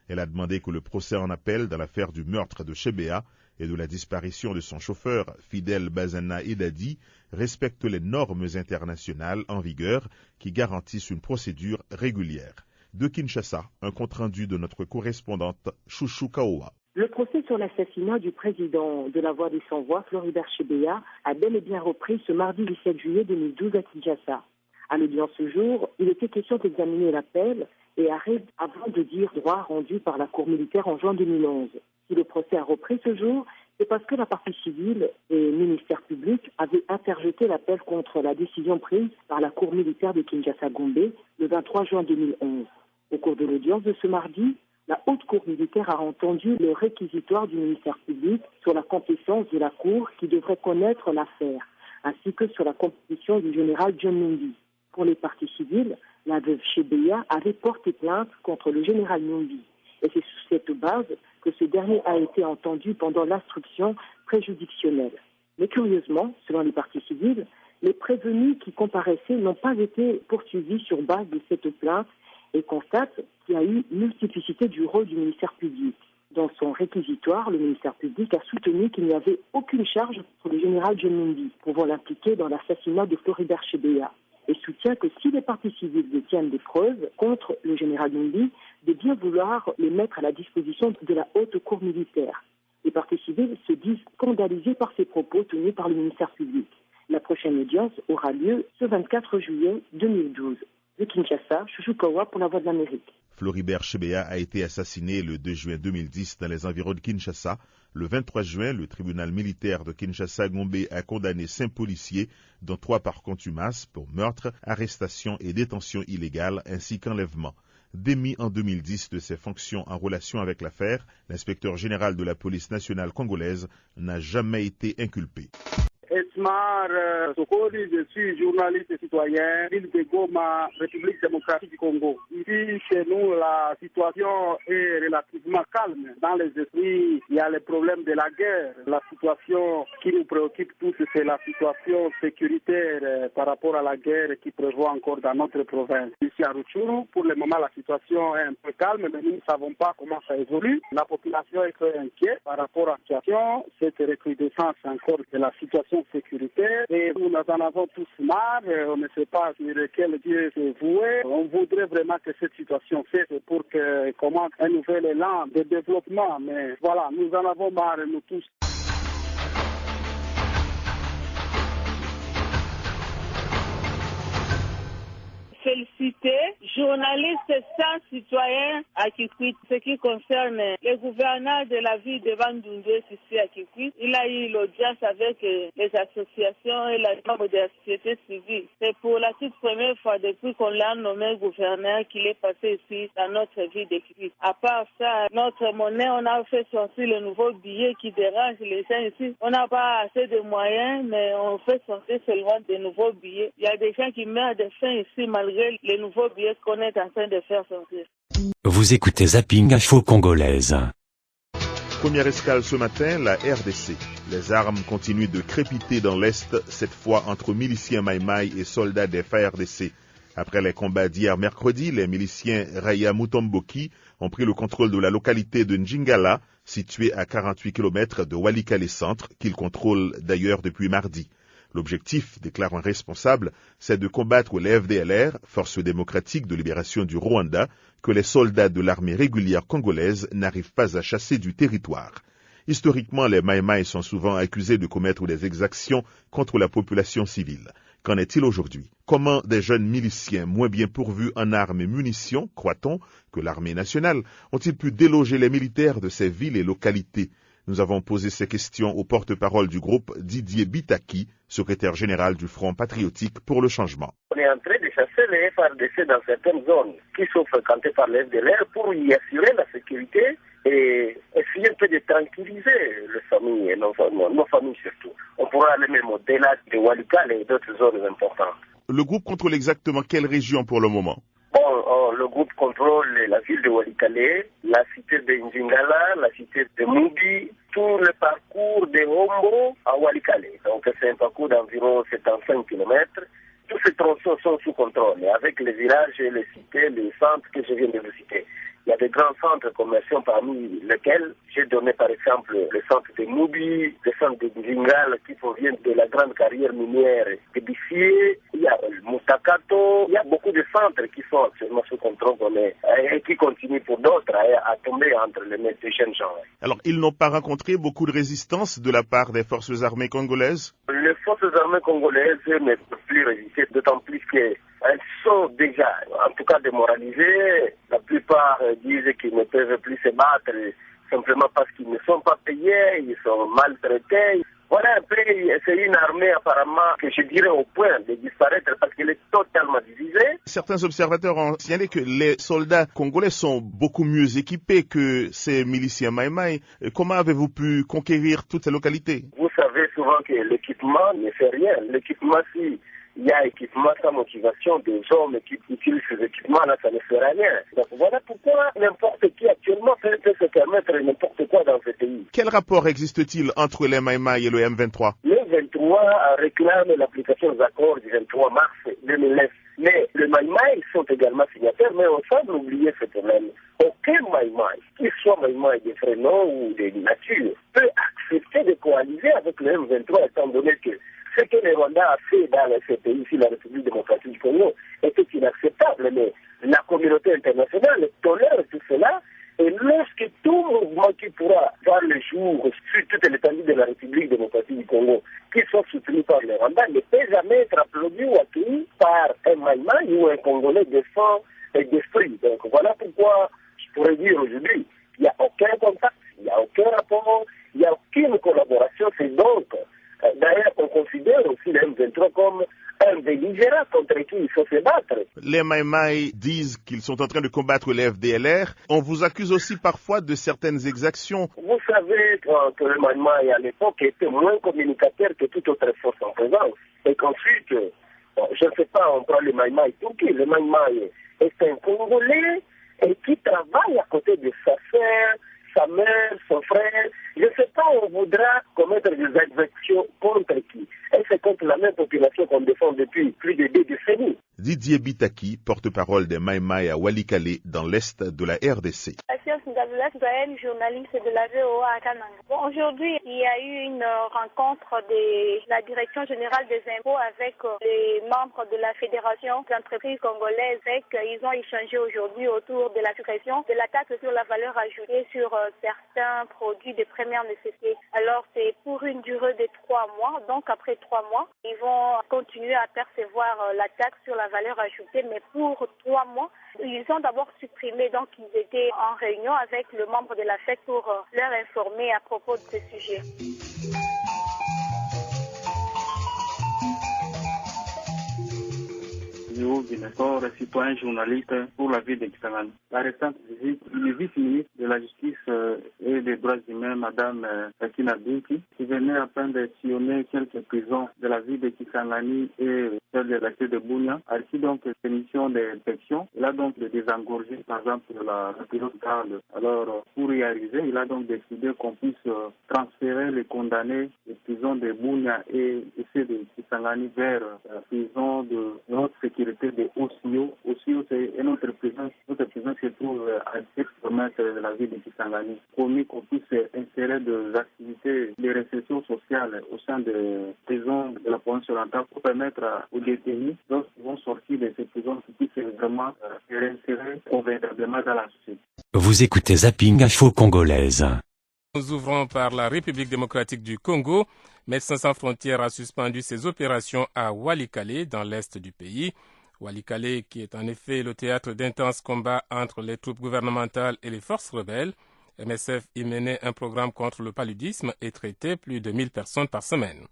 Elle a demandé que le procès en appel dans l'affaire du meurtre de Chebeya et de la disparition de son chauffeur, Fidel Bazana Edadi, respecte les normes internationales en vigueur qui garantissent une procédure régulière. De Kinshasa, un compte-rendu de notre correspondante Chouchou Kaoa. Le procès sur l'assassinat du président de la Voix des Sans-Voix, Floribert Chebeya, a bel et bien repris ce mardi 17 juillet 2012 à Kinshasa. À l'audience ce jour, il était question d'examiner l'appel et arrêt avant de dire droit rendu par la Cour militaire en juin 2011. Si le procès a repris ce jour, c'est parce que la partie civile et le ministère public avaient interjeté l'appel contre la décision prise par la Cour militaire de Kinshasa-Gombe le 23 juin 2011. Au cours de l'audience de ce mardi, la Haute Cour militaire a entendu le réquisitoire du ministère public sur la compétence de la Cour qui devrait connaître l'affaire, ainsi que sur la composition du général John Numbi. Pour les parties civiles, la veuve Shebeya avait porté plainte contre le général Numbi. Et c'est sous cette base que ce dernier a été entendu pendant l'instruction préjudictionnelle. Mais curieusement, selon les parties civiles, les prévenus qui comparaissaient n'ont pas été poursuivis sur base de cette plainte et constatent qu'il y a eu multiplicité du rôle du ministère public. Dans son réquisitoire, le ministère public a soutenu qu'il n'y avait aucune charge pour le général John Numbi pouvant l'impliquer dans l'assassinat de Floribert Chebeya, et soutient que si les parties civiles détiennent des preuves contre le général Numbi, de bien vouloir les mettre à la disposition de la Haute Cour militaire. Les parties civiles se disent scandalisées par ces propos tenus par le ministère public. La prochaine audience aura lieu ce 24 juillet 2012. De Kinshasa, Chouchou Kawa pour la Voix de l'Amérique. Floribert Chebeya a été assassiné le 2 juin 2010 dans les environs de Kinshasa. Le 23 juin, le tribunal militaire de Kinshasa-Gombe a condamné 5 policiers, dont 3 par contumace, pour meurtre, arrestation et détention illégale, ainsi qu'enlèvement. Démis en 2010 de ses fonctions en relation avec l'affaire, l'inspecteur général de la police nationale congolaise n'a jamais été inculpé. Esmar Sokoli, je suis journaliste et citoyen, ville de Goma, République démocratique du Congo. Ici, chez nous, la situation est relativement calme. Dans les esprits, il y a les problèmes de la guerre. La situation qui nous préoccupe tous, c'est la situation sécuritaire par rapport à la guerre qui prévoit encore dans notre province. Ici à Rutshuru, pour le moment, la situation est un peu calme, mais nous ne savons pas comment ça évolue. La population est très inquiète par rapport à la situation, cette recrudescence encore de la situation sécuritaire, et nous en avons tous marre, on ne sait pas sur quel Dieu se vouer. On voudrait vraiment que cette situation cesse pour que commence un nouvel élan de développement, mais voilà, nous en avons marre, nous tous. Féliciter journalistes sans citoyens à Kikwit. Ce qui concerne le gouverneur de la ville de Bandundu, ici à Kikwit, il a eu l'audience avec les associations et les membres de la société civile. C'est pour la toute première fois depuis qu'on l'a nommé gouverneur qu'il est passé ici dans notre ville de Kikwit. À part ça, notre monnaie, on a fait sortir le nouveau billet qui dérange les gens ici. On n'a pas assez de moyens, mais on fait sortir seulement des nouveaux billets. Il y a des gens qui meurent de faim ici malgré les nouveaux billets qu'on est en train de faire sortir. Vous écoutez Zapping Info Congolaise. Première escale ce matin, la RDC. Les armes continuent de crépiter dans l'Est, cette fois entre miliciens Maïmaï et soldats des FARDC. Après les combats d'hier mercredi, les miliciens Raya Mutomboki ont pris le contrôle de la localité de Njingala, située à 48 km de Walikale Centre, qu'ils contrôlent d'ailleurs depuis mardi. L'objectif, déclare un responsable, c'est de combattre les FDLR, Force démocratique de libération du Rwanda, que les soldats de l'armée régulière congolaise n'arrivent pas à chasser du territoire. Historiquement, les Maïmaï sont souvent accusés de commettre des exactions contre la population civile. Qu'en est-il aujourd'hui? Comment des jeunes miliciens moins bien pourvus en armes et munitions, croit-on, que l'armée nationale, ont-ils pu déloger les militaires de ces villes et localités? Nous avons posé ces questions au porte-parole du groupe, Didier Bitaki, secrétaire général du Front patriotique pour le changement. On est en train de chasser les FARDC dans certaines zones qui sont fréquentées par les FDLR pour y assurer la sécurité et essayer un peu de tranquilliser les familles et nos familles surtout. On pourra aller même au-delà de Walikale et d'autres zones importantes. Le groupe contrôle exactement quelle région pour le moment? Le groupe contrôle la ville de Walikale, la cité de Njingala, la cité de Mubi, tout le parcours de Hombo à Walikale. Donc c'est un parcours d'environ 75 km. Tous ces tronçons sont sous contrôle, avec les villages et les cités, les centres que je viens de vous citer. Il y a des grands centres commerciaux parmi lesquels j'ai donné par exemple le centre de Mubi, le centre de Njingala qui provient de la grande carrière minière de Bissier, il y a Moutakato, il y a beaucoup de centres qui sont actuellement sous contrôle et qui continuent pour d'autres à tomber entre les mains des jeunes gens. Alors, ils n'ont pas rencontré beaucoup de résistance de la part des forces armées congolaises? Les forces armées congolaises ne peuvent plus résister, d'autant plus que Elles sont déjà, en tout cas, démoralisées. La plupart disent qu'ils ne peuvent plus se battre simplement parce qu'ils ne sont pas payés, ils sont maltraités. Voilà un peu, c'est une armée apparemment que je dirais au point de disparaître parce qu'elle est totalement divisée. Certains observateurs ont signalé que les soldats congolais sont beaucoup mieux équipés que ces miliciens Maïmaï. Comment avez-vous pu conquérir toutes ces localités? Vous savez souvent que l'équipement ne fait rien. L'équipement, si il y a équipement sans motivation, des hommes qui utilisent ces équipements-là, ça ne fera rien. Donc voilà pourquoi n'importe qui actuellement peut se permettre n'importe quoi dans ce pays. Quel rapport existe-t-il entre les Maïmaï et le M23? Le M23 réclame l'application des accords du 23 mars 2009. Mais les Maïmaï sont également signataires, mais on semble oublier ce problème. Aucun Maïmaï, qu'il soit Maïmaï de prénom ou de nature, peut accepter de coaliser avec le M23 étant donné que ce que le Rwanda a fait dans ce pays, ici, la République démocratique du Congo, était inacceptable. Mais la communauté internationale tolère tout cela. Et lorsque tout mouvement qui pourra voir le jour sur toute l'étendue de la République démocratique du Congo, qui soit soutenu par le Rwanda, ne peut jamais être applaudi ou accueilli par un Maïmaï ou un Congolais de sang et d'esprit. Donc voilà pourquoi je pourrais dire aujourd'hui, il n'y a aucun contact, il n'y a aucun rapport, il n'y a aucune collaboration. C'est donc, d'ailleurs, on considère aussi le M23 comme un belligérant contre qui il faut se battre. Les Maïmaï disent qu'ils sont en train de combattre les FDLR. On vous accuse aussi parfois de certaines exactions. Vous savez que le Maïmaï à l'époque était moins communicateur que toute autre force en présence. Et qu'ensuite, je ne sais pas, on prend le Maïmaï Touki. Le Maïmaï est un Congolais et qui travaille à côté de sa sœur, sa mère, son frère. Je ne sais pas, on voudra commettre des exactions contre qui. Et c'est contre la même population qu'on défend depuis plus de 2 décennies. Didier Bitaki, porte-parole des Maïmaï à Walikale, dans l'est de la RDC. Journaliste de la VOA à Kananga. Bon, aujourd'hui, il y a eu une rencontre de la Direction générale des impôts avec les membres de la Fédération des entreprises congolaises. Ils ont échangé aujourd'hui autour de la suppression de la taxe sur la valeur ajoutée sur certains produits de première nécessité. Alors, c'est pour une durée de 3 mois. Donc, après 3 mois, ils vont continuer à percevoir la taxe sur la valeur ajoutée, mais pour 3 mois. Ils ont d'abord supprimé, donc ils étaient en réunion avec le membre de la FEC pour leur informer à propos de ce sujet. Citoyen journaliste pour la ville de Kisangani. La récente visite du vice-ministre de la Justice et des Droits humains, Madame Sakina Binki, qui venait à peine de sillonner quelques prisons de la ville de Kisangani et celle de la ville de Bounia, a reçu donc ses missions d'inspection. Il a donc de désengorger, par exemple, la prison de garde. Alors, pour y arriver, il a donc décidé qu'on puisse transférer les condamnés des prisons de Bounia et ceux de Kisangani vers la prison de haute sécurité de Osio. Osio, c'est une autre prison. Notre prison se trouve à 10 km de la ville de Kisangani. Promis qu'on puisse insérer des activités de récession sociale au sein des prisons de la province orientale pour permettre aux détenus, lorsqu'ils vont sortir de ces prisons, qu'ils puissent vraiment se réinsérer convenablement dans la société. Vous écoutez Zapping Info Congolaise. Nous ouvrons par la République démocratique du Congo. Médecins sans frontières a suspendu ses opérations à Walikale, dans l'est du pays. Walikale, qui est en effet le théâtre d'intenses combats entre les troupes gouvernementales et les forces rebelles. MSF y menait un programme contre le paludisme et traitait plus de 1000 personnes par semaine.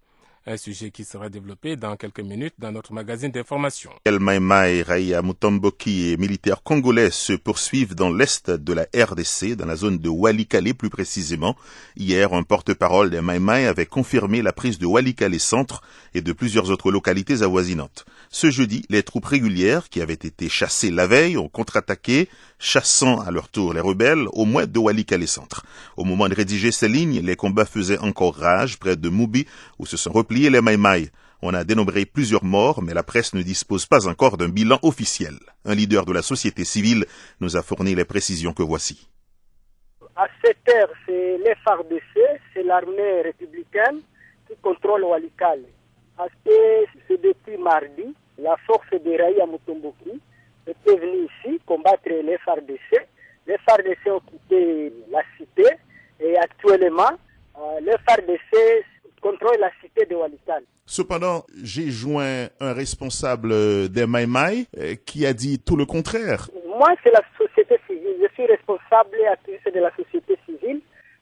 Un sujet qui sera développé dans quelques minutes dans notre magazine d'information. El Maïmaï, Raïa Mutomboki et militaires congolais se poursuivent dans l'est de la RDC, dans la zone de Walikale plus précisément. Hier, un porte-parole des Maïmaï avait confirmé la prise de Walikale centre et de plusieurs autres localités avoisinantes. Ce jeudi, les troupes régulières qui avaient été chassées la veille ont contre-attaqué, chassant à leur tour les rebelles au moins de Walikale centre. Au moment de rédiger ces lignes, les combats faisaient encore rage près de Moubi où se sont repliés les Maïmaï. On a dénombré plusieurs morts, mais la presse ne dispose pas encore d'un bilan officiel. Un leader de la société civile nous a fourni les précisions que voici. À cette heure, c'est l'FARDC, c'est l'armée républicaine qui contrôle Walikale. Parce que c'est depuis mardi, la force de Raïa Mutomboki était venue ici combattre les FARDC. Les FARDC ont quitté la cité et actuellement, les FARDC contrôlent la cité de Walikale. Cependant, j'ai joint un responsable des Mai Mai qui a dit tout le contraire. Moi, c'est la société civile. Je suis responsable et activiste de la société civile.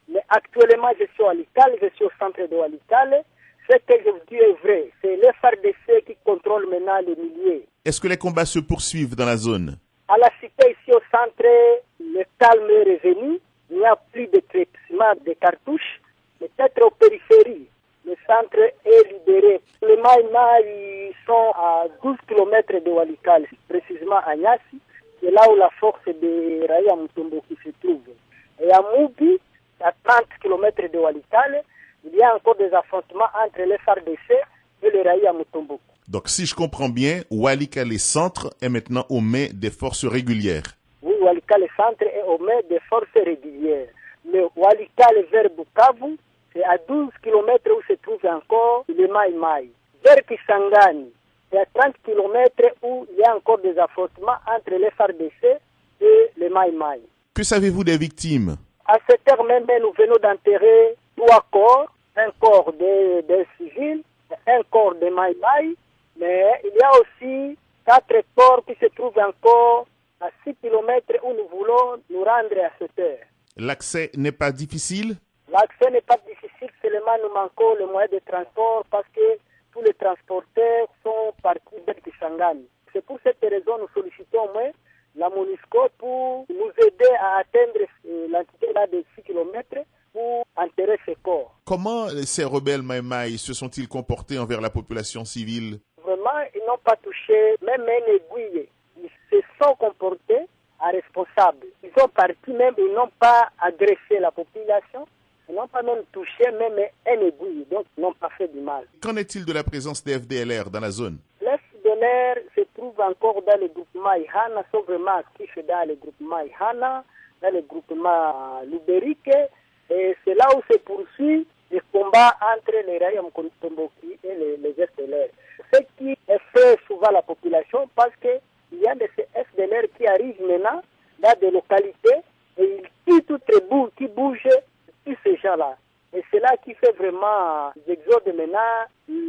Mais actuellement, je suis à Walikale, je suis au centre de Walikale. Ce que je vous dis est vrai. C'est les FARDC qui contrôlent maintenant les milieux. Est-ce que les combats se poursuivent dans la zone? À la cité, ici au centre, le calme est revenu. Il n'y a plus de traitement de cartouches. Peut-être aux périphéries, le centre est libéré. Les Maïmaï sont à 12 km de Walikale, précisément à Nyassi. C'est là où la force de Raya Mutomboki se trouve. Et à Moubi, à 30 km de Walikale, il y a encore des affrontements entre les FARDC et le Raya Mutomboki. Donc si je comprends bien, Walikale Centre est maintenant aux mains des forces régulières. Oui, Walikale Centre est aux mains des forces régulières. Mais Walikale vers Bukavu, c'est à 12 km où se trouve encore le Maïmaï. Vers Kisangani, c'est à 30 km où il y a encore des affrontements entre les FARDC et les Maïmaï. Que savez-vous des victimes? À cette heure même, nous venons d'enterrer 3 corps, un corps des civils, un corps des Maïmaï, mais il y a aussi 4 corps qui se trouvent encore à 6 km où nous voulons nous rendre à cette heure. L'accès n'est pas difficile? L'accès n'est pas difficile, seulement nous manquons le moyen de transport parce que tous les transporteurs sont partis vers Kisangani. C'est pour cette raison que nous sollicitons au moins la MONUSCO pour nous aider à atteindre l'entité là de 6 km pour enterrer ces corps. Comment ces rebelles Maïmaï se sont-ils comportés envers la population civile? Vraiment, ils n'ont pas touché même un aiguille. Ils se sont comportés à responsables. Ils sont partis même, ils n'ont pas agressé la population. Ils n'ont pas même touché même un aiguille, donc ils n'ont pas fait du mal. Qu'en est-il de la présence des FDLR dans la zone? Les FDLR se trouvent encore dans le groupement Ihana, sont vraiment actifs dans le groupement Ihana, dans le groupement Luberique, et c'est là où se poursuit le combat entre les Raya Mutomboki et les FDLR. Ce qui effraie souvent la population parce qu'il y a de ces FDLR qui arrivent maintenant dans des localités et ils tuent tout les bouts qui bougent. Tous ces gens-là. Et c'est là qui fait vraiment l'exode maintenant.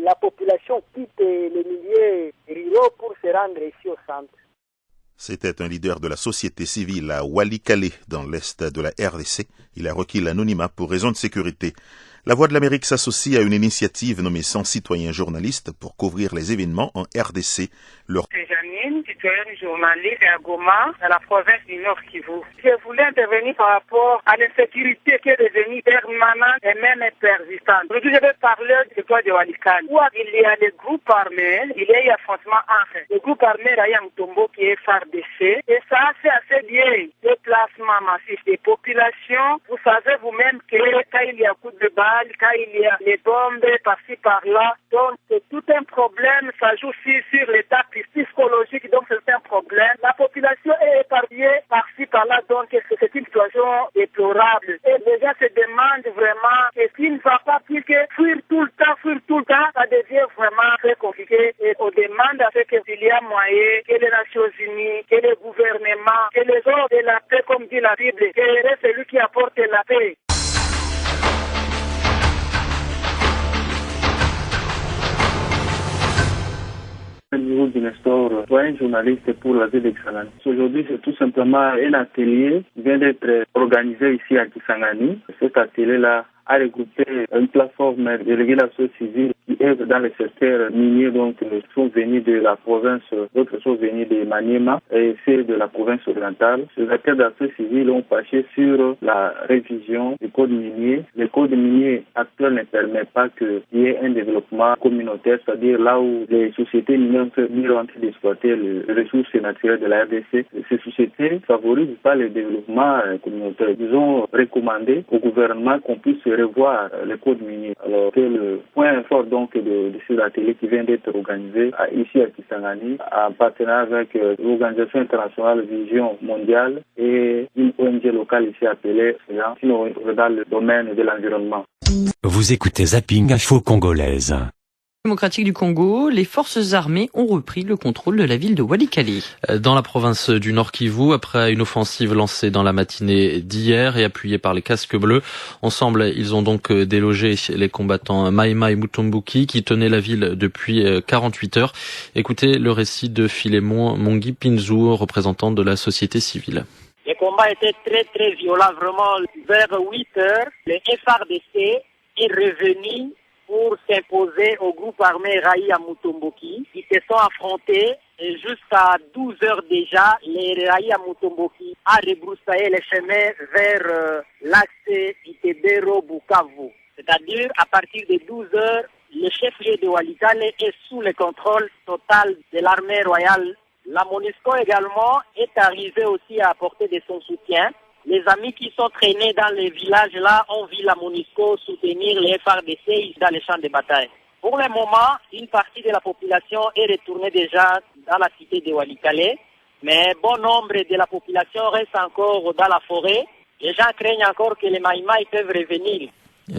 La population quitte les milieux ruraux pour se rendre ici au centre. C'était un leader de la société civile à Walikale, dans l'est de la RDC. Il a requis l'anonymat pour raison de sécurité. La Voix de l'Amérique s'associe à une initiative nommée 100 citoyens journalistes pour couvrir les événements en RDC. C'est Janine, citoyenne journaliste à Goma, dans la province du Nord Kivu. Je voulais intervenir par rapport à l'insécurité qui est devenue permanente et même persistante. Aujourd'hui, je vais parler du territoire de Walikale, où il y a des groupes armés, il y a eu affrontement entre le groupe armé Raya Mutombo qui est FARDC, et ça c'est assez bien. Déplacement massif des populations. Vous savez vous-même que quand il y a coup de balle, quand il y a les bombes par-ci par-là, donc c'est tout un problème, ça joue aussi sur l'état psychologique, donc c'est un problème. La population est épargnée par-ci par-là, donc c'est une situation déplorable. Et les gens se demandent vraiment qu'est-ce qui ne va pas plus que fuir tout le temps, ça devient vraiment très compliqué. Et on demande à ce qu'il y a moyen que les Nations Unies, que les gouvernements, que les hommes de la paix, comme dit la Bible, que c'est celui qui apporte la paix. Niveau du Nestor, un journaliste pour la ville de Kisangani. Aujourd'hui, c'est tout simplement un atelier qui vient d'être organisé ici à Kisangani. Cet atelier-là a regroupé une plateforme de régulation civile qui œuvre dans le secteur minier, donc sont venus de la province, d'autres sont venus de Maniema et c'est de la province orientale. Les acteurs d'action civile ont penché sur la révision du code minier. Le code minier actuel ne permet pas qu'il y ait un développement communautaire, c'est-à-dire là où les sociétés minières sont en train d'exploiter les ressources naturelles de la RDC. Ces sociétés ne favorisent pas le développement communautaire. Ils ont recommandé au gouvernement qu'on puisse revoir le code minier. Alors, c'est le point fort donc de cet atelier qui vient d'être organisé ici à Kisangani en partenariat avec l'Organisation internationale Vision mondiale et une ONG locale ici appelée dans le domaine de l'environnement. Vous écoutez Zapping Info Congolaise. Démocratique du Congo, les forces armées ont repris le contrôle de la ville de Walikale. Dans la province du Nord Kivu, après une offensive lancée dans la matinée d'hier et appuyée par les casques bleus, ensemble, ils ont donc délogé les combattants Mai Mai Mutomboki qui tenaient la ville depuis 48 heures. Écoutez le récit de Philémon Mongi Pinzou, représentant de la société civile. Les combats étaient très violents, vraiment. Vers 8 heures, le FARDC est revenu pour s'imposer au groupe armé Raïa Mutomboki. Ils se sont affrontés et jusqu'à 12 heures déjà, les Raïa Mutomboki a rebroussaillé les chemins vers l'axe Itebero-Bukavu. C'est-à-dire, à partir de 12 heures, le chef-lieu de Walikale est sous le contrôle total de l'armée royale. La MONUSCO également est arrivée aussi à apporter de son soutien. Les amis qui sont traînés dans les villages là ont vu la MONUSCO soutenir les FARDC dans les champs de bataille. Pour le moment, une partie de la population est retournée déjà dans la cité de Walikale, mais bon nombre de la population reste encore dans la forêt. Les gens craignent encore que les Maïmaï peuvent revenir.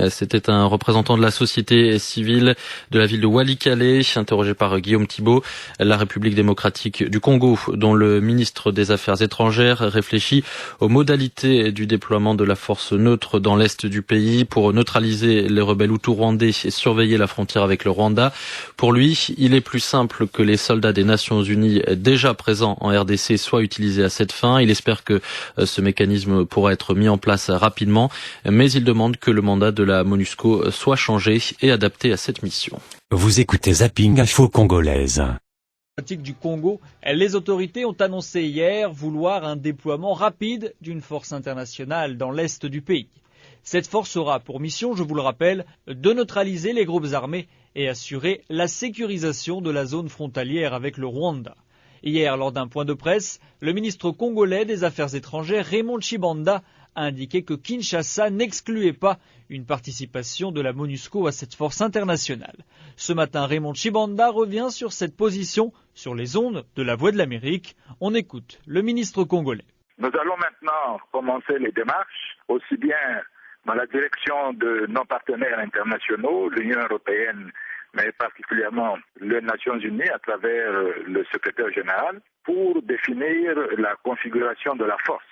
C'était un représentant de la société civile de la ville de Walikale, interrogé par Guillaume Thibault. La République démocratique du Congo, dont le ministre des Affaires étrangères réfléchit aux modalités du déploiement de la force neutre dans l'est du pays pour neutraliser les rebelles hutus rwandais et surveiller la frontière avec le Rwanda. Pour lui, il est plus simple que les soldats des Nations Unies déjà présents en RDC soient utilisés à cette fin. Il espère que ce mécanisme pourra être mis en place rapidement, mais il demande que le mandat de la MONUSCO soit changé et adapté à cette mission. Vous écoutez Zapping Info Congolaise. Du Congo, les autorités ont annoncé hier vouloir un déploiement rapide d'une force internationale dans l'est du pays. Cette force aura pour mission, je vous le rappelle, de neutraliser les groupes armés et assurer la sécurisation de la zone frontalière avec le Rwanda. Hier, lors d'un point de presse, le ministre congolais des Affaires étrangères, Raymond Tshibanda, a indiqué que Kinshasa n'excluait pas une participation de la MONUSCO à cette force internationale. Ce matin, Raymond Tshibanda revient sur cette position sur les ondes de la Voix de l'Amérique. On écoute le ministre congolais. Nous allons maintenant commencer les démarches, aussi bien dans la direction de nos partenaires internationaux, l'Union européenne, mais particulièrement les Nations Unies à travers le secrétaire général, pour définir la configuration de la force.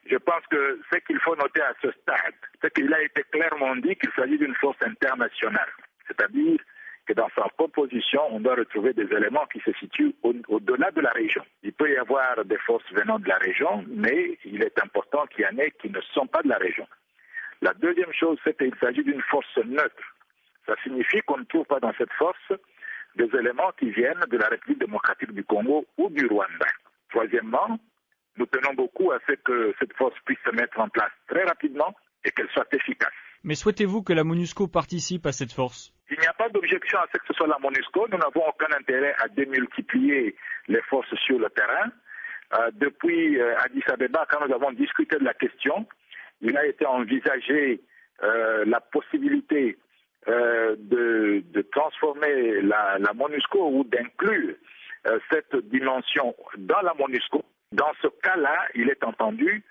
Je pense que ce qu'il faut noter à ce stade, c'est qu'il a été clairement dit qu'il s'agit d'une force internationale. C'est-à-dire que dans sa composition, on doit retrouver des éléments qui se situent au-delà de la région. Il peut y avoir des forces venant de la région, mais il est important qu'il y en ait qui ne sont pas de la région. La deuxième chose, c'est qu'il s'agit d'une force neutre. Ça signifie qu'on ne trouve pas dans cette force des éléments qui viennent de la République démocratique du Congo ou du Rwanda. Troisièmement, nous tenons beaucoup à ce que cette force puisse se mettre en place très rapidement et qu'elle soit efficace. Mais souhaitez-vous que la MONUSCO participe à cette force? Il n'y a pas d'objection à ce que ce soit la MONUSCO. Nous n'avons aucun intérêt à démultiplier les forces sur le terrain. Depuis Addis Abeba, quand nous avons discuté de la question, il a été envisagé la possibilité de transformer la MONUSCO ou d'inclure cette dimension dans la MONUSCO. Dans ce cas-là, il est entendu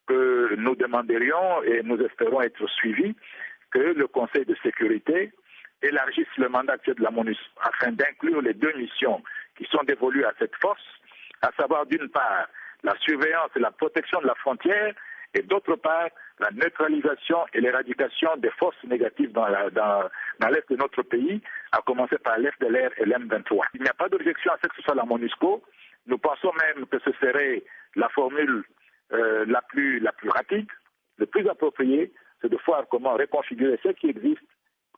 que nous demanderions, et nous espérons être suivis, que le Conseil de sécurité élargisse le mandat actuel de la MONUSCO afin d'inclure les deux missions qui sont dévolues à cette force, à savoir d'une part la surveillance et la protection de la frontière et d'autre part la neutralisation et l'éradication des forces négatives dans l'est de notre pays, à commencer par l'FDLR et l'M23. Il n'y a pas d'objection à ce que ce soit la MONUSCO. Nous pensons même que ce serait la formule la plus rapide, le plus approprié, c'est de voir comment reconfigurer ce qui existe,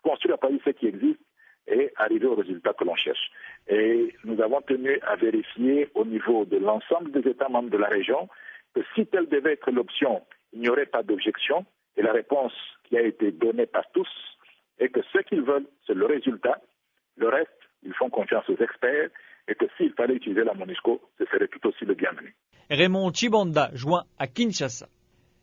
construire à Paris ce qui existe et arriver au résultat que l'on cherche. Et nous avons tenu à vérifier au niveau de l'ensemble des États membres de la région que si telle devait être l'option, il n'y aurait pas d'objection. Et la réponse qui a été donnée par tous est que ce qu'ils veulent, c'est le résultat. Le reste, ils font confiance aux experts et que s'il fallait utiliser la MONUSCO, ce serait tout aussi le bienvenu. Raymond Tshibanda joint à Kinshasa.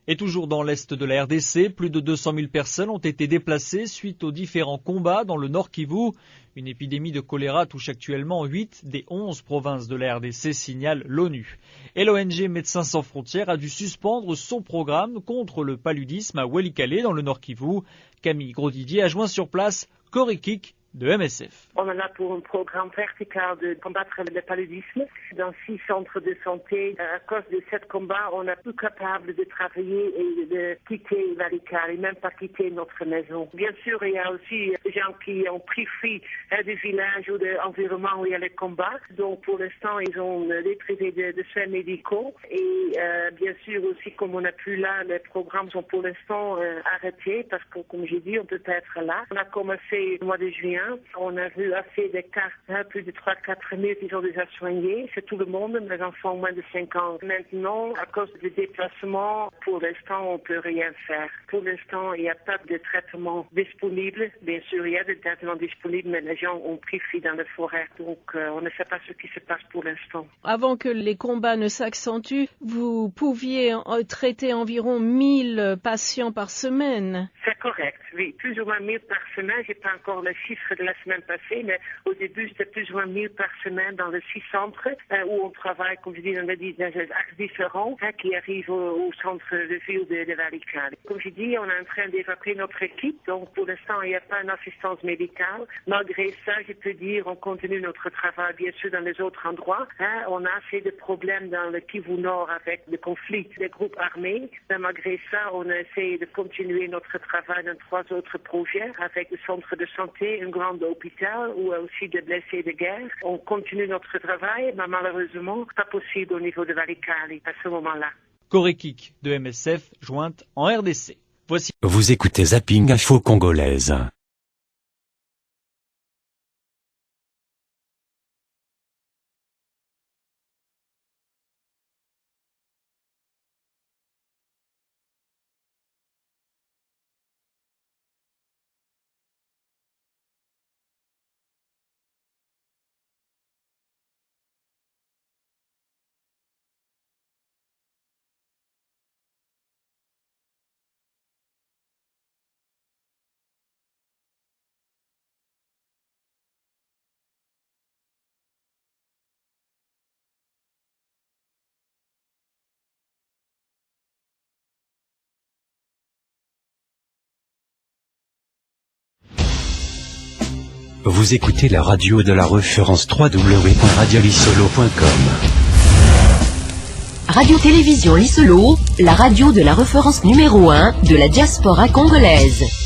Et toujours dans l'est de la RDC, plus de 200 000 personnes ont été déplacées suite aux différents combats dans le Nord Kivu. Une épidémie de choléra touche actuellement 8 des 11 provinces de la RDC, signale l'ONU. Et l'ONG Médecins sans frontières a dû suspendre son programme contre le paludisme à Walikale dans le Nord Kivu. Camille Grosdidier a joint sur place Korikik de MSF. On en a pour un programme vertical de combattre le paludisme dans 6 centres de santé. À cause de ce combat, on est plus capable de travailler et de quitter Walikale et même pas quitter notre maison. Bien sûr, il y a aussi des gens qui ont pris fuite du village ou de l'environnement où il y a les combats. Donc pour l'instant, ils ont des privés de soins médicaux. Et bien sûr aussi, comme on n'a plus là, les programmes sont pour l'instant arrêtés parce que, comme j'ai dit, on peut pas être là. On a commencé le mois de juin. On a vu assez de cas, plus de 3-4 000 qui sont déjà soignés. C'est tout le monde, les enfants moins de 5 ans. Maintenant, à cause du déplacement, pour l'instant, on peut rien faire. Pour l'instant, il n'y a pas de traitement disponible. Bien sûr, il y a des traitements disponibles, mais les gens ont pris fuite dans la forêt. Donc, on ne sait pas ce qui se passe pour l'instant. Avant que les combats ne s'accentuent, vous pouviez traiter environ 1000 patients par semaine. C'est correct, oui. Plus ou moins 1000 par semaine. Je n'ai pas encore le chiffre de la semaine passée, mais au début, c'était plus ou moins 1000 par semaine dans les 6 centres où on travaille, comme je dis, dans des axes différents qui arrivent au centre de ville de Walikale. Comme je dis, on est en train d'évacuer notre équipe, donc pour l'instant, il n'y a pas une assistance médicale. Malgré ça, je peux dire, on continue notre travail, bien sûr, dans les autres endroits. On a assez de problèmes dans le Kivu Nord avec le conflit des groupes armés. Mais malgré ça, on a essayé de continuer notre travail dans 3 autres projets avec le centre de santé, un grand hôpital ou aussi des blessés de guerre. On continue notre travail, mais malheureusement, pas possible au niveau de Walikale à ce moment-là. Korekik de MSF, jointe en RDC. Voici. Vous écoutez Zapping Info Congolaise. Vous écoutez la radio de la référence www.radiolisolo.com. Radio-Télévision Lisolo, la radio de la référence numéro 1 de la diaspora congolaise.